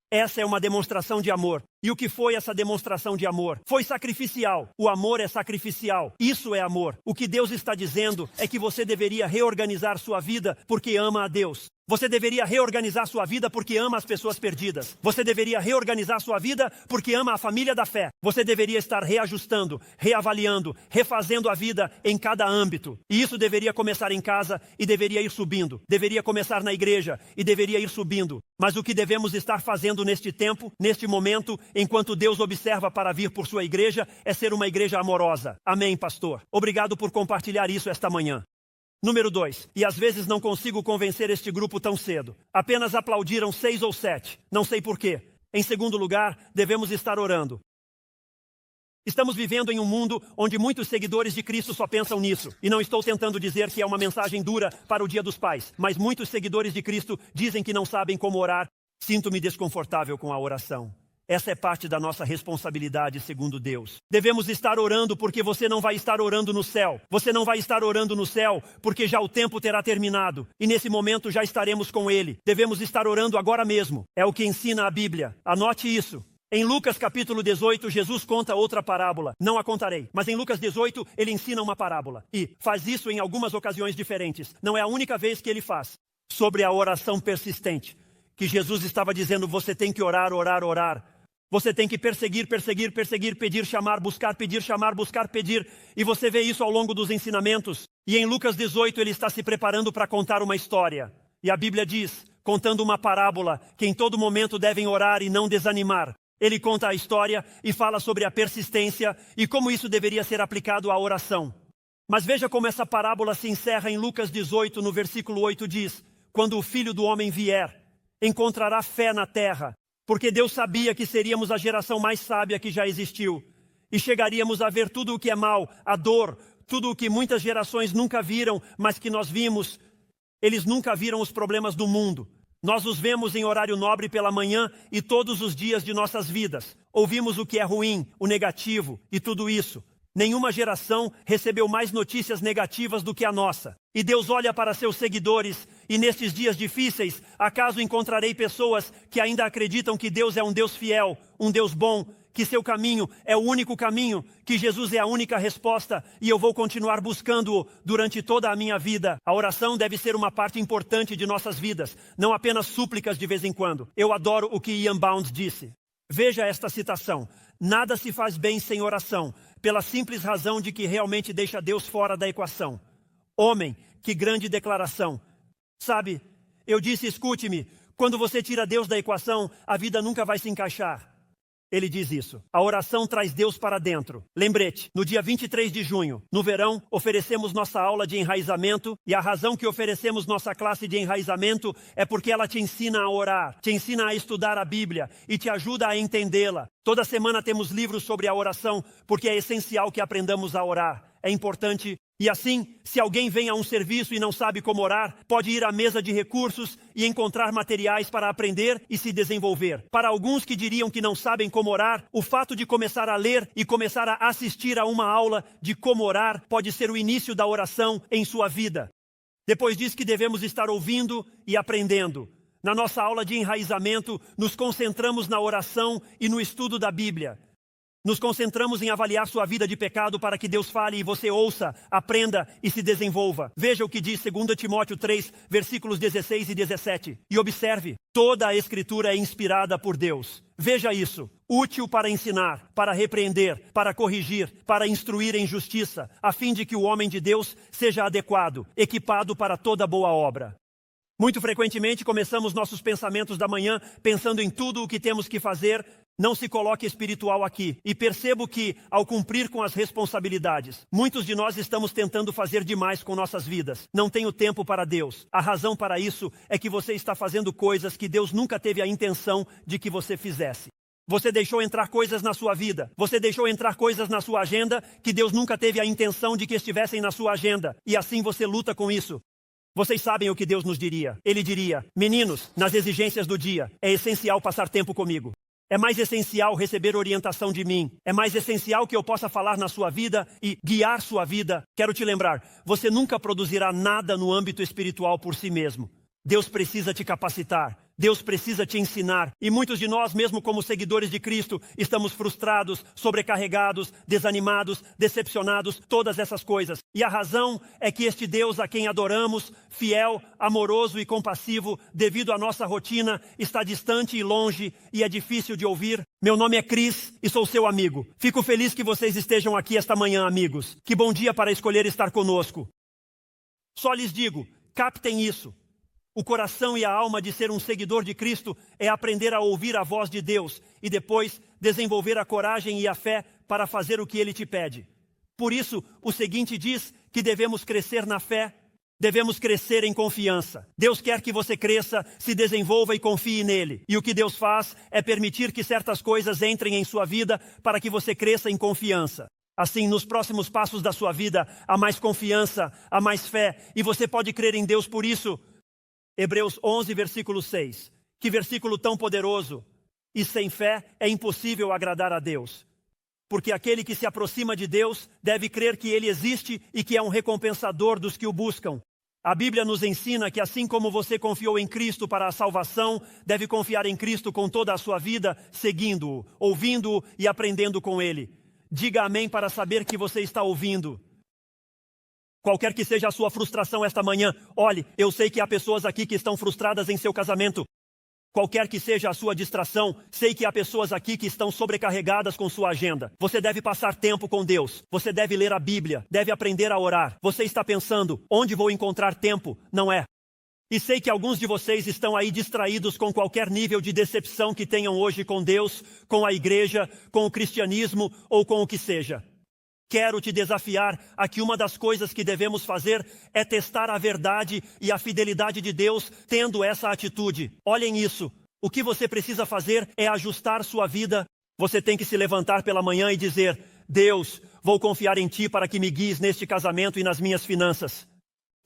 Essa é uma demonstração de amor. E o que foi essa demonstração de amor? Foi sacrificial. O amor é sacrificial. Isso é amor. O que Deus está dizendo é que você deveria reorganizar sua vida porque ama a Deus. Você deveria reorganizar sua vida porque ama as pessoas perdidas. Você deveria reorganizar sua vida porque ama a família da fé. Você deveria estar reajustando, reavaliando, refazendo a vida em cada âmbito. E isso deveria começar em casa e deveria ir subindo. Deveria começar na igreja e deveria ir subindo. Mas o que devemos estar fazendo neste tempo, neste momento, enquanto Deus observa para vir por sua igreja, é ser uma igreja amorosa. Amém, pastor? Obrigado por compartilhar isso esta manhã. Número 2, e às vezes não consigo convencer este grupo tão cedo. Apenas aplaudiram 6 ou 7, não sei porquê. Em segundo lugar, devemos estar orando. Estamos vivendo em um mundo onde muitos seguidores de Cristo só pensam nisso. E não estou tentando dizer que é uma mensagem dura para o Dia dos Pais, mas muitos seguidores de Cristo dizem que não sabem como orar. Sinto-me desconfortável com a oração. Essa é parte da nossa responsabilidade, segundo Deus. Devemos estar orando porque você não vai estar orando no céu. Você não vai estar orando no céu porque já o tempo terá terminado. E nesse momento já estaremos com Ele. Devemos estar orando agora mesmo. É o que ensina a Bíblia. Anote isso. Em Lucas capítulo 18, Jesus conta outra parábola. Não a contarei, mas em Lucas 18 ele ensina uma parábola. E faz isso em algumas ocasiões diferentes. Não é a única vez que ele faz. Sobre a oração persistente. Que Jesus estava dizendo, você tem que orar, orar, orar. Você tem que perseguir, perseguir, perseguir, pedir, chamar, buscar, pedir, chamar, buscar, pedir. E você vê isso ao longo dos ensinamentos. E em Lucas 18 ele está se preparando para contar uma história. E a Bíblia diz, contando uma parábola, que em todo momento devem orar e não desanimar. Ele conta a história e fala sobre a persistência e como isso deveria ser aplicado à oração. Mas veja como essa parábola se encerra em Lucas 18, no versículo 8 diz, quando o Filho do Homem vier, encontrará fé na terra. Porque Deus sabia que seríamos a geração mais sábia que já existiu. E chegaríamos a ver tudo o que é mal, a dor, tudo o que muitas gerações nunca viram, mas que nós vimos. Eles nunca viram os problemas do mundo. Nós os vemos em horário nobre pela manhã e todos os dias de nossas vidas. Ouvimos o que é ruim, o negativo e tudo isso. Nenhuma geração recebeu mais notícias negativas do que a nossa. E Deus olha para seus seguidores e nestes dias difíceis, acaso encontrarei pessoas que ainda acreditam que Deus é um Deus fiel, um Deus bom, que seu caminho é o único caminho, que Jesus é a única resposta e eu vou continuar buscando-o durante toda a minha vida. A oração deve ser uma parte importante de nossas vidas, não apenas súplicas de vez em quando. Eu adoro o que Ian Bounds disse. Veja esta citação: nada se faz bem sem oração, pela simples razão de que realmente deixa Deus fora da equação. Homem, que grande declaração. Sabe, eu disse, escute-me, quando você tira Deus da equação, a vida nunca vai se encaixar. Ele diz isso. A oração traz Deus para dentro. Lembrete, no dia 23 de junho, no verão, oferecemos nossa aula de enraizamento, e a razão que oferecemos nossa classe de enraizamento é porque ela te ensina a orar, te ensina a estudar a Bíblia e te ajuda a entendê-la. Toda semana temos livros sobre a oração, porque é essencial que aprendamos a orar. É importante. E assim, se alguém vem a um serviço e não sabe como orar, pode ir à mesa de recursos e encontrar materiais para aprender e se desenvolver. Para alguns que diriam que não sabem como orar, o fato de começar a ler e começar a assistir a uma aula de como orar pode ser o início da oração em sua vida. Depois diz que devemos estar ouvindo e aprendendo. Na nossa aula de enraizamento, nos concentramos na oração e no estudo da Bíblia. Nos concentramos em avaliar sua vida de pecado para que Deus fale e você ouça, aprenda e se desenvolva. Veja o que diz 2 Timóteo 3, versículos 16 e 17. E observe, toda a Escritura é inspirada por Deus. Veja isso, útil para ensinar, para repreender, para corrigir, para instruir em justiça, a fim de que o homem de Deus seja adequado, equipado para toda boa obra. Muito frequentemente começamos nossos pensamentos da manhã pensando em tudo o que temos que fazer. Não se coloque espiritual aqui. E percebo que, ao cumprir com as responsabilidades, muitos de nós estamos tentando fazer demais com nossas vidas. Não tenho tempo para Deus. A razão para isso é que você está fazendo coisas que Deus nunca teve a intenção de que você fizesse. Você deixou entrar coisas na sua vida. Você deixou entrar coisas na sua agenda que Deus nunca teve a intenção de que estivessem na sua agenda. E assim você luta com isso. Vocês sabem o que Deus nos diria. Ele diria: meninos, nas exigências do dia, é essencial passar tempo comigo. É mais essencial receber orientação de mim. É mais essencial que eu possa falar na sua vida e guiar sua vida. Quero te lembrar, você nunca produzirá nada no âmbito espiritual por si mesmo. Deus precisa te capacitar. Deus precisa te ensinar. E muitos de nós, mesmo como seguidores de Cristo, estamos frustrados, sobrecarregados, desanimados, decepcionados, todas essas coisas. E a razão é que este Deus a quem adoramos, fiel, amoroso e compassivo, devido à nossa rotina, está distante e longe e é difícil de ouvir. Meu nome é Cris e sou seu amigo. Fico feliz que vocês estejam aqui esta manhã, amigos. Que bom dia para escolher estar conosco. Só lhes digo, captem isso. O coração e a alma de ser um seguidor de Cristo é aprender a ouvir a voz de Deus e depois desenvolver a coragem e a fé para fazer o que Ele te pede. Por isso, o seguinte diz que devemos crescer na fé, devemos crescer em confiança. Deus quer que você cresça, se desenvolva e confie nele. E o que Deus faz é permitir que certas coisas entrem em sua vida para que você cresça em confiança. Assim, nos próximos passos da sua vida, há mais confiança, há mais fé, e você pode crer em Deus por isso. Hebreus 11, versículo 6. Que versículo tão poderoso. E sem fé é impossível agradar a Deus. Porque aquele que se aproxima de Deus deve crer que Ele existe e que é um recompensador dos que o buscam. A Bíblia nos ensina que assim como você confiou em Cristo para a salvação, deve confiar em Cristo com toda a sua vida, seguindo-o, ouvindo-o e aprendendo com Ele. Diga amém para saber que você está ouvindo. Qualquer que seja a sua frustração esta manhã, olhe, eu sei que há pessoas aqui que estão frustradas em seu casamento. Qualquer que seja a sua distração, sei que há pessoas aqui que estão sobrecarregadas com sua agenda. Você deve passar tempo com Deus. Você deve ler a Bíblia, deve aprender a orar. Você está pensando, onde vou encontrar tempo? Não é. E sei que alguns de vocês estão aí distraídos com qualquer nível de decepção que tenham hoje com Deus, com a igreja, com o cristianismo ou com o que seja. Quero te desafiar a que uma das coisas que devemos fazer é testar a verdade e a fidelidade de Deus tendo essa atitude. Olhem isso. O que você precisa fazer é ajustar sua vida. Você tem que se levantar pela manhã e dizer: Deus, vou confiar em Ti para que me guies neste casamento e nas minhas finanças.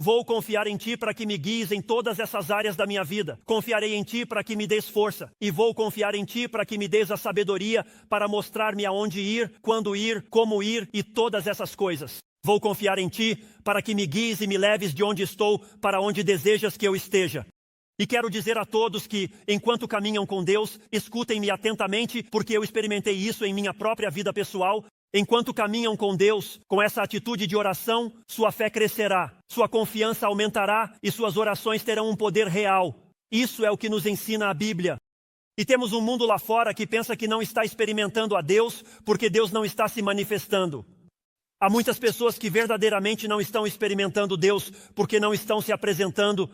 Vou confiar em Ti para que me guies em todas essas áreas da minha vida. Confiarei em Ti para que me des força. E vou confiar em Ti para que me des a sabedoria para mostrar-me aonde ir, quando ir, como ir e todas essas coisas. Vou confiar em Ti para que me guies e me leves de onde estou para onde desejas que eu esteja. E quero dizer a todos que, enquanto caminham com Deus, escutem-me atentamente, porque eu experimentei isso em minha própria vida pessoal. Enquanto caminham com Deus, com essa atitude de oração, sua fé crescerá, sua confiança aumentará e suas orações terão um poder real. Isso é o que nos ensina a Bíblia. E temos um mundo lá fora que pensa que não está experimentando a Deus porque Deus não está se manifestando. Há muitas pessoas que verdadeiramente não estão experimentando Deus porque não estão se apresentando.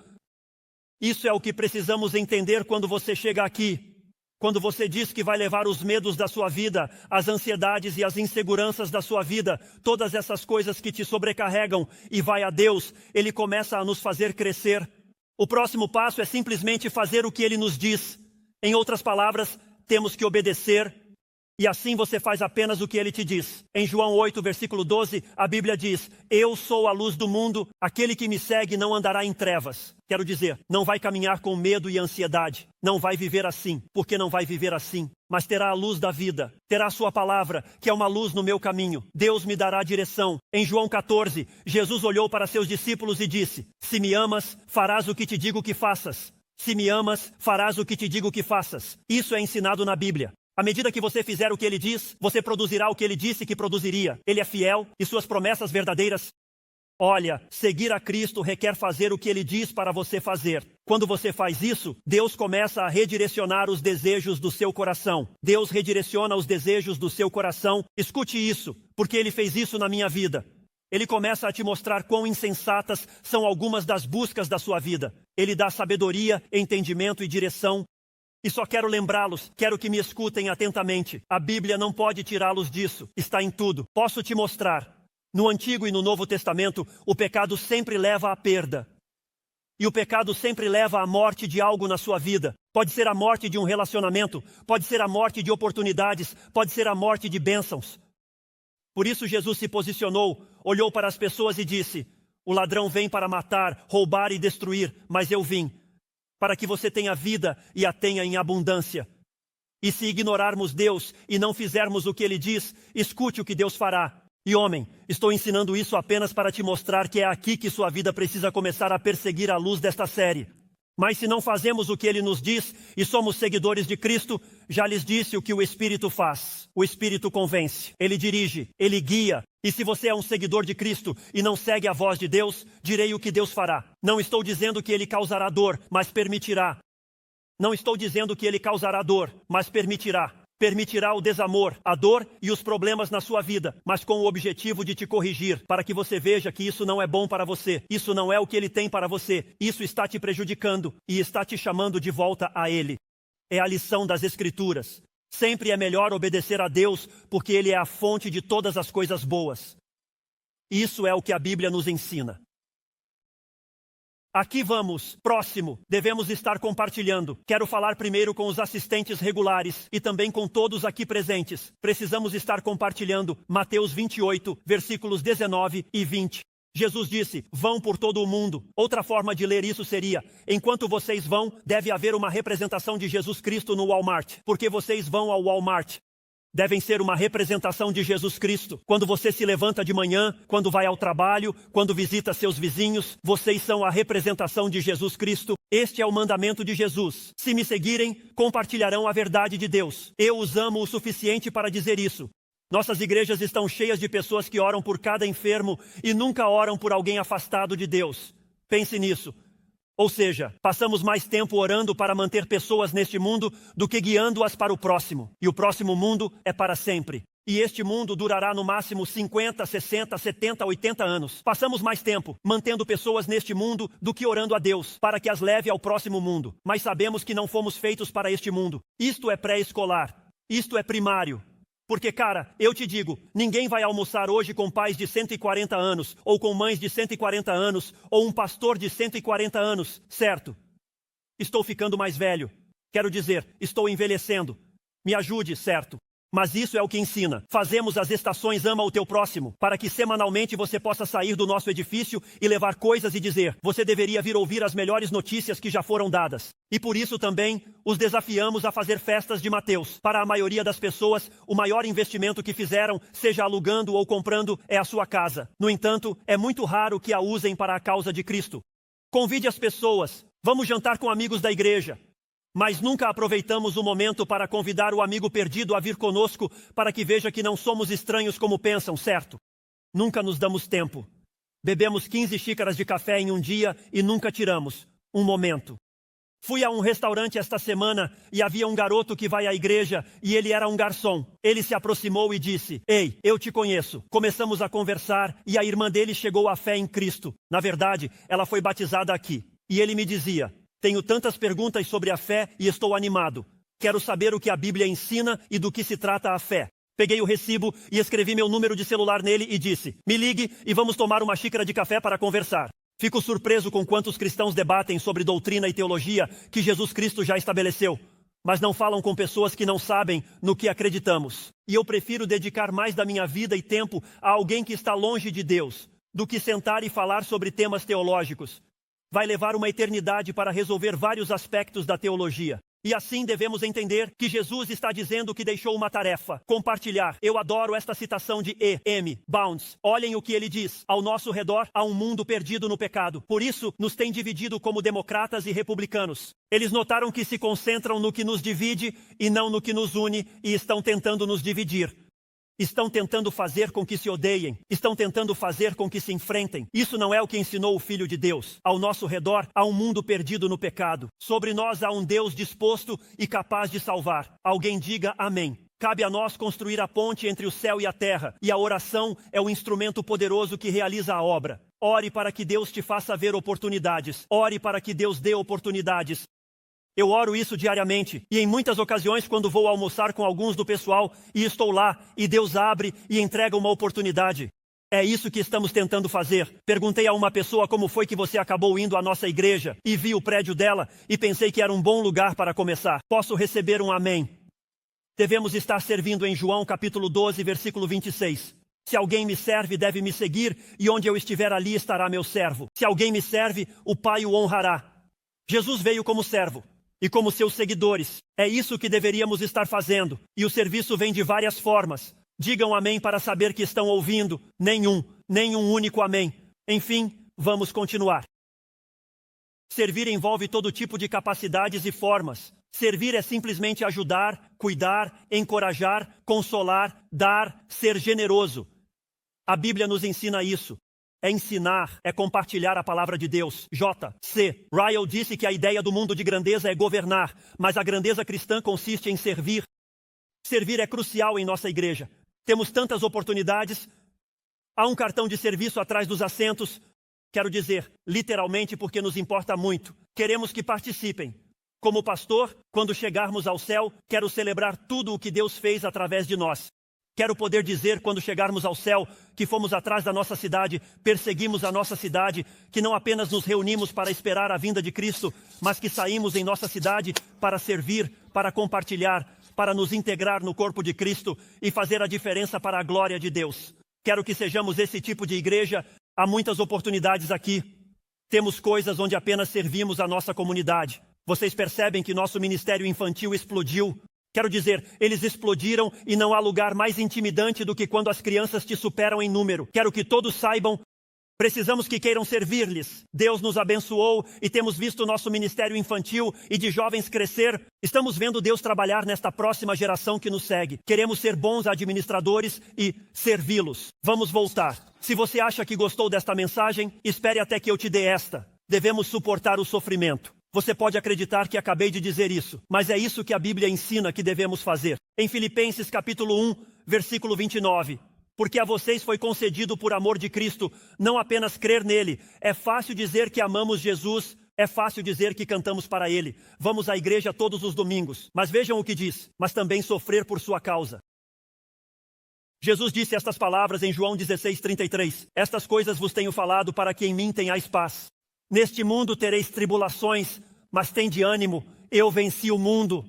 Isso é o que precisamos entender quando você chega aqui. Quando você diz que vai levar os medos da sua vida, as ansiedades e as inseguranças da sua vida, todas essas coisas que te sobrecarregam, e vai a Deus, Ele começa a nos fazer crescer. O próximo passo é simplesmente fazer o que Ele nos diz. Em outras palavras, temos que obedecer. E assim você faz apenas o que Ele te diz. Em João 8, versículo 12, a Bíblia diz: eu sou a luz do mundo, aquele que me segue não andará em trevas. Quero dizer, não vai caminhar com medo e ansiedade. Não vai viver assim, porque não vai viver assim. Mas terá a luz da vida, terá a sua palavra, que é uma luz no meu caminho. Deus me dará direção. Em João 14, Jesus olhou para seus discípulos e disse: se me amas, farás o que te digo que faças. Se me amas, farás o que te digo que faças. Isso é ensinado na Bíblia. À medida que você fizer o que Ele diz, você produzirá o que Ele disse que produziria. Ele é fiel e suas promessas verdadeiras. Olha, seguir a Cristo requer fazer o que Ele diz para você fazer. Quando você faz isso, Deus começa a redirecionar os desejos do seu coração. Deus redireciona os desejos do seu coração. Escute isso, porque Ele fez isso na minha vida. Ele começa a te mostrar quão insensatas são algumas das buscas da sua vida. Ele dá sabedoria, entendimento e direção. E só quero lembrá-los, quero que me escutem atentamente. A Bíblia não pode tirá-los disso, está em tudo. Posso te mostrar. No Antigo e no Novo Testamento, o pecado sempre leva à perda. E o pecado sempre leva à morte de algo na sua vida. Pode ser a morte de um relacionamento, pode ser a morte de oportunidades, pode ser a morte de bênçãos. Por isso Jesus se posicionou, olhou para as pessoas e disse: o ladrão vem para matar, roubar e destruir, mas eu vim para que você tenha vida e a tenha em abundância. E se ignorarmos Deus e não fizermos o que Ele diz, escute o que Deus fará. E homem, estou ensinando isso apenas para te mostrar que é aqui que sua vida precisa começar a perseguir a luz desta série. Mas se não fazemos o que Ele nos diz e somos seguidores de Cristo, já lhes disse o que o Espírito faz. O Espírito convence, Ele dirige, Ele guia. E se você é um seguidor de Cristo e não segue a voz de Deus, direi o que Deus fará. Não estou dizendo que Ele causará dor, mas permitirá. Não estou dizendo que Ele causará dor, mas permitirá. Permitirá o desamor, a dor e os problemas na sua vida, mas com o objetivo de te corrigir, para que você veja que isso não é bom para você, isso não é o que Ele tem para você, isso está te prejudicando e está te chamando de volta a Ele. É a lição das Escrituras. Sempre é melhor obedecer a Deus, porque Ele é a fonte de todas as coisas boas. Isso é o que a Bíblia nos ensina. Aqui vamos, próximo, devemos estar compartilhando. Quero falar primeiro com os assistentes regulares e também com todos aqui presentes. Precisamos estar compartilhando Mateus 28, versículos 19 e 20. Jesus disse: vão por todo o mundo. Outra forma de ler isso seria: enquanto vocês vão, deve haver uma representação de Jesus Cristo no Walmart, porque vocês vão ao Walmart. Devem ser uma representação de Jesus Cristo. Quando você se levanta de manhã, quando vai ao trabalho, quando visita seus vizinhos, vocês são a representação de Jesus Cristo. Este é o mandamento de Jesus. Se me seguirem, compartilharão a verdade de Deus. Eu os amo o suficiente para dizer isso. Nossas igrejas estão cheias de pessoas que oram por cada enfermo e nunca oram por alguém afastado de Deus. Pense nisso. Ou seja, passamos mais tempo orando para manter pessoas neste mundo do que guiando-as para o próximo. E o próximo mundo é para sempre. E este mundo durará no máximo 50, 60, 70, 80 anos. Passamos mais tempo mantendo pessoas neste mundo do que orando a Deus para que as leve ao próximo mundo. Mas sabemos que não fomos feitos para este mundo. Isto é pré-escolar. Isto é primário. Porque, cara, eu te digo, ninguém vai almoçar hoje com pais de 140 anos, ou com mães de 140 anos, ou um pastor de 140 anos, certo? Estou ficando mais velho. Quero dizer, estou envelhecendo. Me ajude, certo? Mas isso é o que ensina. Fazemos as estações Ama o Teu Próximo, para que semanalmente você possa sair do nosso edifício e levar coisas e dizer: você deveria vir ouvir as melhores notícias que já foram dadas. E por isso também os desafiamos a fazer festas de Mateus. Para a maioria das pessoas, o maior investimento que fizeram, seja alugando ou comprando, é a sua casa. No entanto, é muito raro que a usem para a causa de Cristo. Convide as pessoas. Vamos jantar com amigos da igreja. Mas nunca aproveitamos o momento para convidar o amigo perdido a vir conosco para que veja que não somos estranhos como pensam, certo? Nunca nos damos tempo. Bebemos 15 xícaras de café em um dia e nunca tiramos um momento. Fui a um restaurante esta semana e havia um garoto que vai à igreja e ele era um garçom. Ele se aproximou e disse: "Ei, eu te conheço." Começamos a conversar e a irmã dele chegou à fé em Cristo. Na verdade, ela foi batizada aqui. E ele me dizia: "Tenho tantas perguntas sobre a fé e estou animado. Quero saber o que a Bíblia ensina e do que se trata a fé." Peguei o recibo e escrevi meu número de celular nele e disse: "Me ligue e vamos tomar uma xícara de café para conversar." Fico surpreso com quantos cristãos debatem sobre doutrina e teologia que Jesus Cristo já estabeleceu, mas não falam com pessoas que não sabem no que acreditamos. E eu prefiro dedicar mais da minha vida e tempo a alguém que está longe de Deus do que sentar e falar sobre temas teológicos. Vai levar uma eternidade para resolver vários aspectos da teologia. E assim devemos entender que Jesus está dizendo que deixou uma tarefa: compartilhar. Eu adoro esta citação de E.M. Bounds. Olhem o que ele diz: ao nosso redor há um mundo perdido no pecado. Por isso, nos tem dividido como democratas e republicanos. Eles notaram que se concentram no que nos divide e não no que nos une e estão tentando nos dividir. Estão tentando fazer com que se odeiem. Estão tentando fazer com que se enfrentem. Isso não é o que ensinou o Filho de Deus. Ao nosso redor há um mundo perdido no pecado. Sobre nós há um Deus disposto e capaz de salvar. Alguém diga amém. Cabe a nós construir a ponte entre o céu e a terra. E a oração é o instrumento poderoso que realiza a obra. Ore para que Deus te faça ver oportunidades. Ore para que Deus dê oportunidades. Eu oro isso diariamente, e em muitas ocasiões quando vou almoçar com alguns do pessoal e estou lá, e Deus abre e entrega uma oportunidade. É isso que estamos tentando fazer. Perguntei a uma pessoa como foi que você acabou indo à nossa igreja, e vi o prédio dela, e pensei que era um bom lugar para começar. Posso receber um amém? Devemos estar servindo em João capítulo 12, versículo 26. Se alguém me serve, deve me seguir, e onde eu estiver ali estará meu servo. Se alguém me serve, o Pai o honrará. Jesus veio como servo. E como seus seguidores, é isso que deveríamos estar fazendo. E o serviço vem de várias formas. Digam amém para saber que estão ouvindo. Nenhum único amém. Enfim, vamos continuar. Servir envolve todo tipo de capacidades e formas. Servir é simplesmente ajudar, cuidar, encorajar, consolar, dar, ser generoso. A Bíblia nos ensina isso. É ensinar, é compartilhar a palavra de Deus. J.C. Ryle disse que a ideia do mundo de grandeza é governar, mas a grandeza cristã consiste em servir. Servir é crucial em nossa igreja. Temos tantas oportunidades. Há um cartão de serviço atrás dos assentos. Quero dizer, literalmente, porque nos importa muito. Queremos que participem. Como pastor, quando chegarmos ao céu, quero celebrar tudo o que Deus fez através de nós. Quero poder dizer, quando chegarmos ao céu, que fomos atrás da nossa cidade, perseguimos a nossa cidade, que não apenas nos reunimos para esperar a vinda de Cristo, mas que saímos em nossa cidade para servir, para compartilhar, para nos integrar no corpo de Cristo e fazer a diferença para a glória de Deus. Quero que sejamos esse tipo de igreja. Há muitas oportunidades aqui. Temos coisas onde apenas servimos a nossa comunidade. Vocês percebem que nosso ministério infantil explodiu. Quero dizer, eles explodiram e não há lugar mais intimidante do que quando as crianças te superam em número. Quero que todos saibam, precisamos que queiram servir-lhes. Deus nos abençoou e temos visto nosso ministério infantil e de jovens crescer. Estamos vendo Deus trabalhar nesta próxima geração que nos segue. Queremos ser bons administradores e servi-los. Vamos voltar. Se você acha que gostou desta mensagem, espere até que eu te dê esta. Devemos suportar o sofrimento. Você pode acreditar que acabei de dizer isso, mas é isso que a Bíblia ensina que devemos fazer. Em Filipenses capítulo 1, versículo 29. Porque a vocês foi concedido por amor de Cristo, não apenas crer nele. É fácil dizer que amamos Jesus, é fácil dizer que cantamos para ele. Vamos à igreja todos os domingos. Mas vejam o que diz, mas também sofrer por sua causa. Jesus disse estas palavras em João 16:33. Estas coisas vos tenho falado para que em mim tenhais paz. Neste mundo tereis tribulações, mas tende ânimo, eu venci o mundo.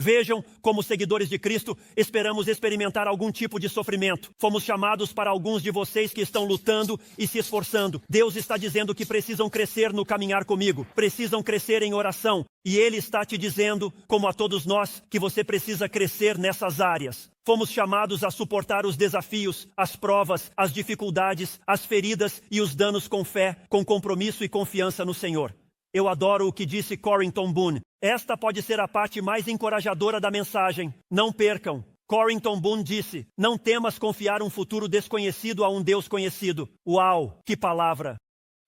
Vejam, como seguidores de Cristo, esperamos experimentar algum tipo de sofrimento. Fomos chamados para alguns de vocês que estão lutando e se esforçando. Deus está dizendo que precisam crescer no caminhar comigo, precisam crescer em oração. E Ele está te dizendo, como a todos nós, que você precisa crescer nessas áreas. Fomos chamados a suportar os desafios, as provas, as dificuldades, as feridas e os danos com fé, com compromisso e confiança no Senhor. Eu adoro o que disse Corrie ten Boom. Esta pode ser a parte mais encorajadora da mensagem. Não percam. Corrie ten Boom disse: não temas confiar um futuro desconhecido a um Deus conhecido. Uau, que palavra!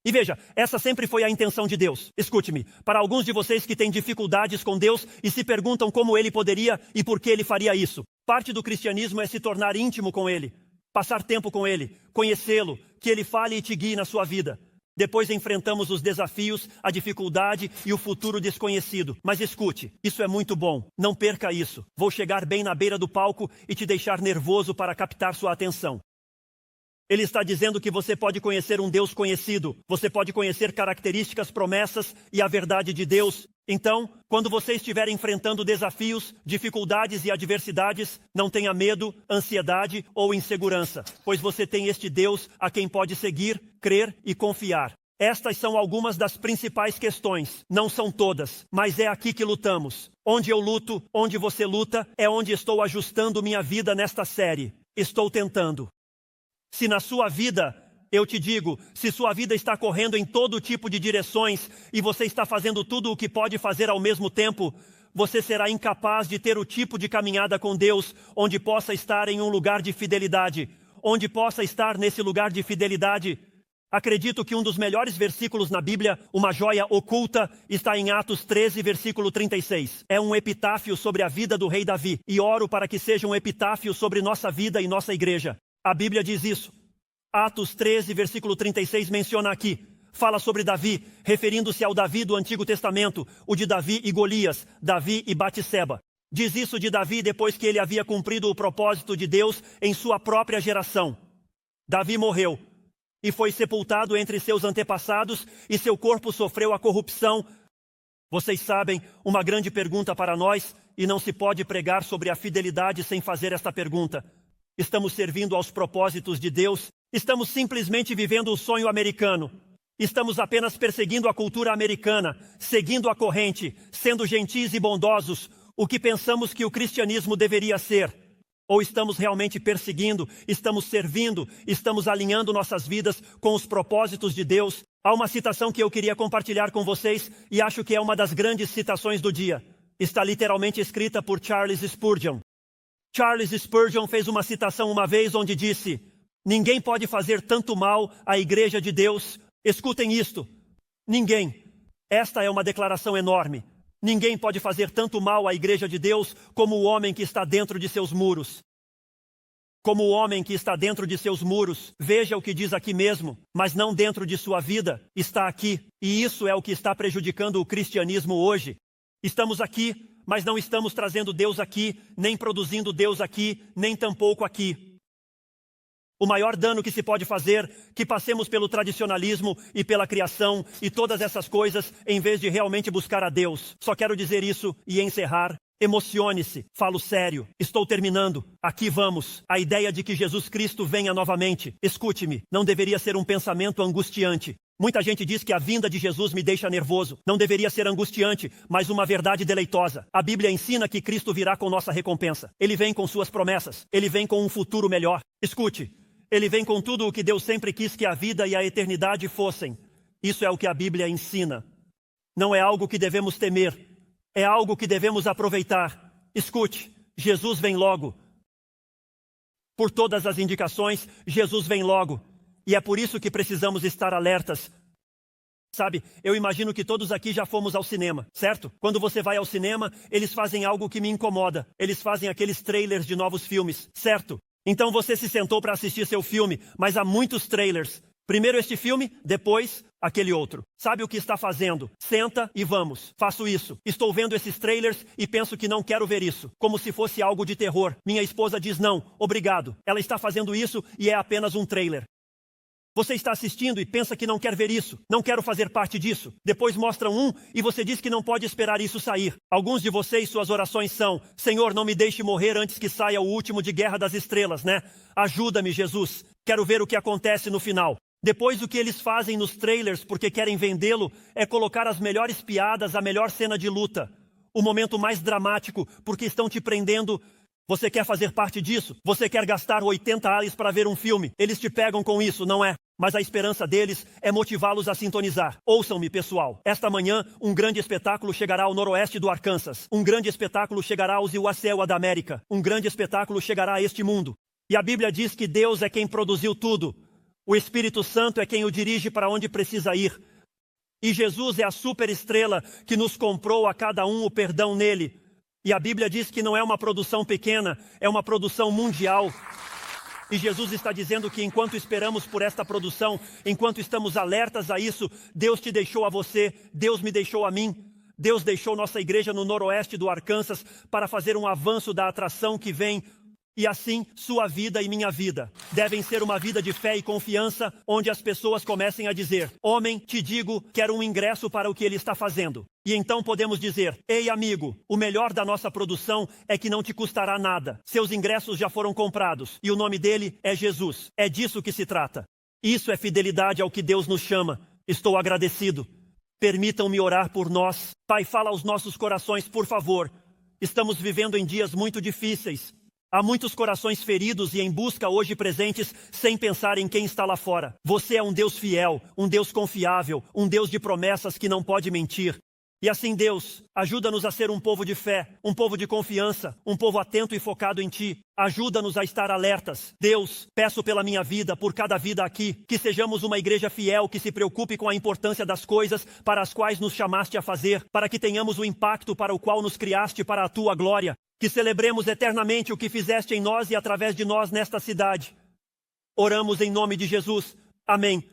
E veja, essa sempre foi a intenção de Deus. Escute-me, para alguns de vocês que têm dificuldades com Deus e se perguntam como Ele poderia e por que Ele faria isso, parte do cristianismo é se tornar íntimo com Ele, passar tempo com Ele, conhecê-lo, que Ele fale e te guie na sua vida. Depois enfrentamos os desafios, a dificuldade e o futuro desconhecido. Mas escute, isso é muito bom. Não perca isso. Vou chegar bem na beira do palco e te deixar nervoso para captar sua atenção. Ele está dizendo que você pode conhecer um Deus conhecido. Você pode conhecer características, promessas e a verdade de Deus. Então, quando você estiver enfrentando desafios, dificuldades e adversidades, não tenha medo, ansiedade ou insegurança, pois você tem este Deus a quem pode seguir, crer e confiar. Estas são algumas das principais questões. Não são todas, mas é aqui que lutamos. Onde eu luto, onde você luta, é onde estou ajustando minha vida nesta série. Estou tentando. Se na sua vida, eu te digo, se sua vida está correndo em todo tipo de direções e você está fazendo tudo o que pode fazer ao mesmo tempo, você será incapaz de ter o tipo de caminhada com Deus onde possa estar em um lugar de fidelidade. Onde possa estar nesse lugar de fidelidade. Acredito que um dos melhores versículos na Bíblia, uma joia oculta, está em Atos 13, versículo 36. É um epitáfio sobre a vida do rei Davi. E oro para que seja um epitáfio sobre nossa vida e nossa igreja. A Bíblia diz isso. Atos 13, versículo 36 menciona aqui. Fala sobre Davi, referindo-se ao Davi do Antigo Testamento, o de Davi e Golias, Davi e Batseba. Diz isso de Davi depois que ele havia cumprido o propósito de Deus em sua própria geração. Davi morreu e foi sepultado entre seus antepassados e seu corpo sofreu a corrupção. Vocês sabem, uma grande pergunta para nós, e não se pode pregar sobre a fidelidade sem fazer esta pergunta. Estamos servindo aos propósitos de Deus? Estamos simplesmente vivendo o sonho americano? Estamos apenas perseguindo a cultura americana, seguindo a corrente, sendo gentis e bondosos, o que pensamos que o cristianismo deveria ser? Ou estamos realmente perseguindo, estamos servindo, estamos alinhando nossas vidas com os propósitos de Deus? Há uma citação que eu queria compartilhar com vocês e acho que é uma das grandes citações do dia. Está literalmente escrita por Charles Spurgeon. Charles Spurgeon fez uma citação uma vez onde disse: ninguém pode fazer tanto mal à igreja de Deus. Escutem isto. Ninguém. Esta é uma declaração enorme. Ninguém pode fazer tanto mal à igreja de Deus como o homem que está dentro de seus muros. Como o homem que está dentro de seus muros. Veja o que diz aqui mesmo, mas não dentro de sua vida. Está aqui. E isso é o que está prejudicando o cristianismo hoje. Estamos aqui, mas não estamos trazendo Deus aqui, nem produzindo Deus aqui, nem tampouco aqui. O maior dano que se pode fazer, que passemos pelo tradicionalismo e pela criação e todas essas coisas, em vez de realmente buscar a Deus. Só quero dizer isso e encerrar. Emocione-se, falo sério, estou terminando. Aqui vamos, a ideia de que Jesus Cristo venha novamente. Escute-me, não deveria ser um pensamento angustiante. Muita gente diz que a vinda de Jesus me deixa nervoso. Não deveria ser angustiante, mas uma verdade deleitosa. A Bíblia ensina que Cristo virá com nossa recompensa. Ele vem com suas promessas. Ele vem com um futuro melhor. Escute, ele vem com tudo o que Deus sempre quis que a vida e a eternidade fossem. Isso é o que a Bíblia ensina. Não é algo que devemos temer. É algo que devemos aproveitar. Escute, Jesus vem logo. Por todas as indicações, Jesus vem logo. E é por isso que precisamos estar alertas. Sabe, eu imagino que todos aqui já fomos ao cinema, certo? Quando você vai ao cinema, eles fazem algo que me incomoda. Eles fazem aqueles trailers de novos filmes, certo? Então você se sentou para assistir seu filme, mas há muitos trailers. Primeiro este filme, depois aquele outro. Sabe o que está fazendo? Senta e vamos. Faço isso. Estou vendo esses trailers e penso que não quero ver isso. Como se fosse algo de terror. Minha esposa diz não, obrigado. Ela está fazendo isso e é apenas um trailer. Você está assistindo e pensa que não quer ver isso. Não quero fazer parte disso. Depois mostram um e você diz que não pode esperar isso sair. Alguns de vocês, suas orações são: Senhor, não me deixe morrer antes que saia o último de Guerra das Estrelas, né? Ajuda-me, Jesus. Quero ver o que acontece no final. Depois o que eles fazem nos trailers, porque querem vendê-lo, é colocar as melhores piadas, a melhor cena de luta. O momento mais dramático, porque estão te prendendo. Você quer fazer parte disso? Você quer gastar 80 ales para ver um filme? Eles te pegam com isso, não é? mas a esperança deles é motivá-los a sintonizar. Ouçam-me, pessoal. Esta manhã, um grande espetáculo chegará ao noroeste do Arkansas. Um grande espetáculo chegará aos Iowa da América. Um grande espetáculo chegará a este mundo. E a Bíblia diz que Deus é quem produziu tudo. O Espírito Santo é quem o dirige para onde precisa ir. E Jesus é a superestrela que nos comprou a cada um o perdão nele. E a Bíblia diz que não é uma produção pequena, é uma produção mundial. E Jesus está dizendo que enquanto esperamos por esta produção, enquanto estamos alertas a isso, Deus te deixou a você, Deus me deixou a mim. Deus deixou nossa igreja no noroeste do Arkansas para fazer um avanço da atração que vem. E assim, sua vida e minha vida devem ser uma vida de fé e confiança, onde as pessoas comecem a dizer: homem, te digo, quero um ingresso para o que ele está fazendo. E então podemos dizer: ei amigo, o melhor da nossa produção é que não te custará nada. Seus ingressos já foram comprados e o nome dele é Jesus. É disso que se trata. Isso é fidelidade ao que Deus nos chama. Estou agradecido. Permitam-me orar por nós. Pai, fala aos nossos corações, por favor. Estamos vivendo em dias muito difíceis. Há muitos corações feridos e em busca hoje presentes sem pensar em quem está lá fora. Você é um Deus fiel, um Deus confiável, um Deus de promessas que não pode mentir. E assim, Deus, ajuda-nos a ser um povo de fé, um povo de confiança, um povo atento e focado em Ti. Ajuda-nos a estar alertas. Deus, peço pela minha vida, por cada vida aqui, que sejamos uma igreja fiel que se preocupe com a importância das coisas para as quais nos chamaste a fazer, para que tenhamos o impacto para o qual nos criaste para a Tua glória. Que celebremos eternamente o que fizeste em nós e através de nós nesta cidade. Oramos em nome de Jesus. Amém.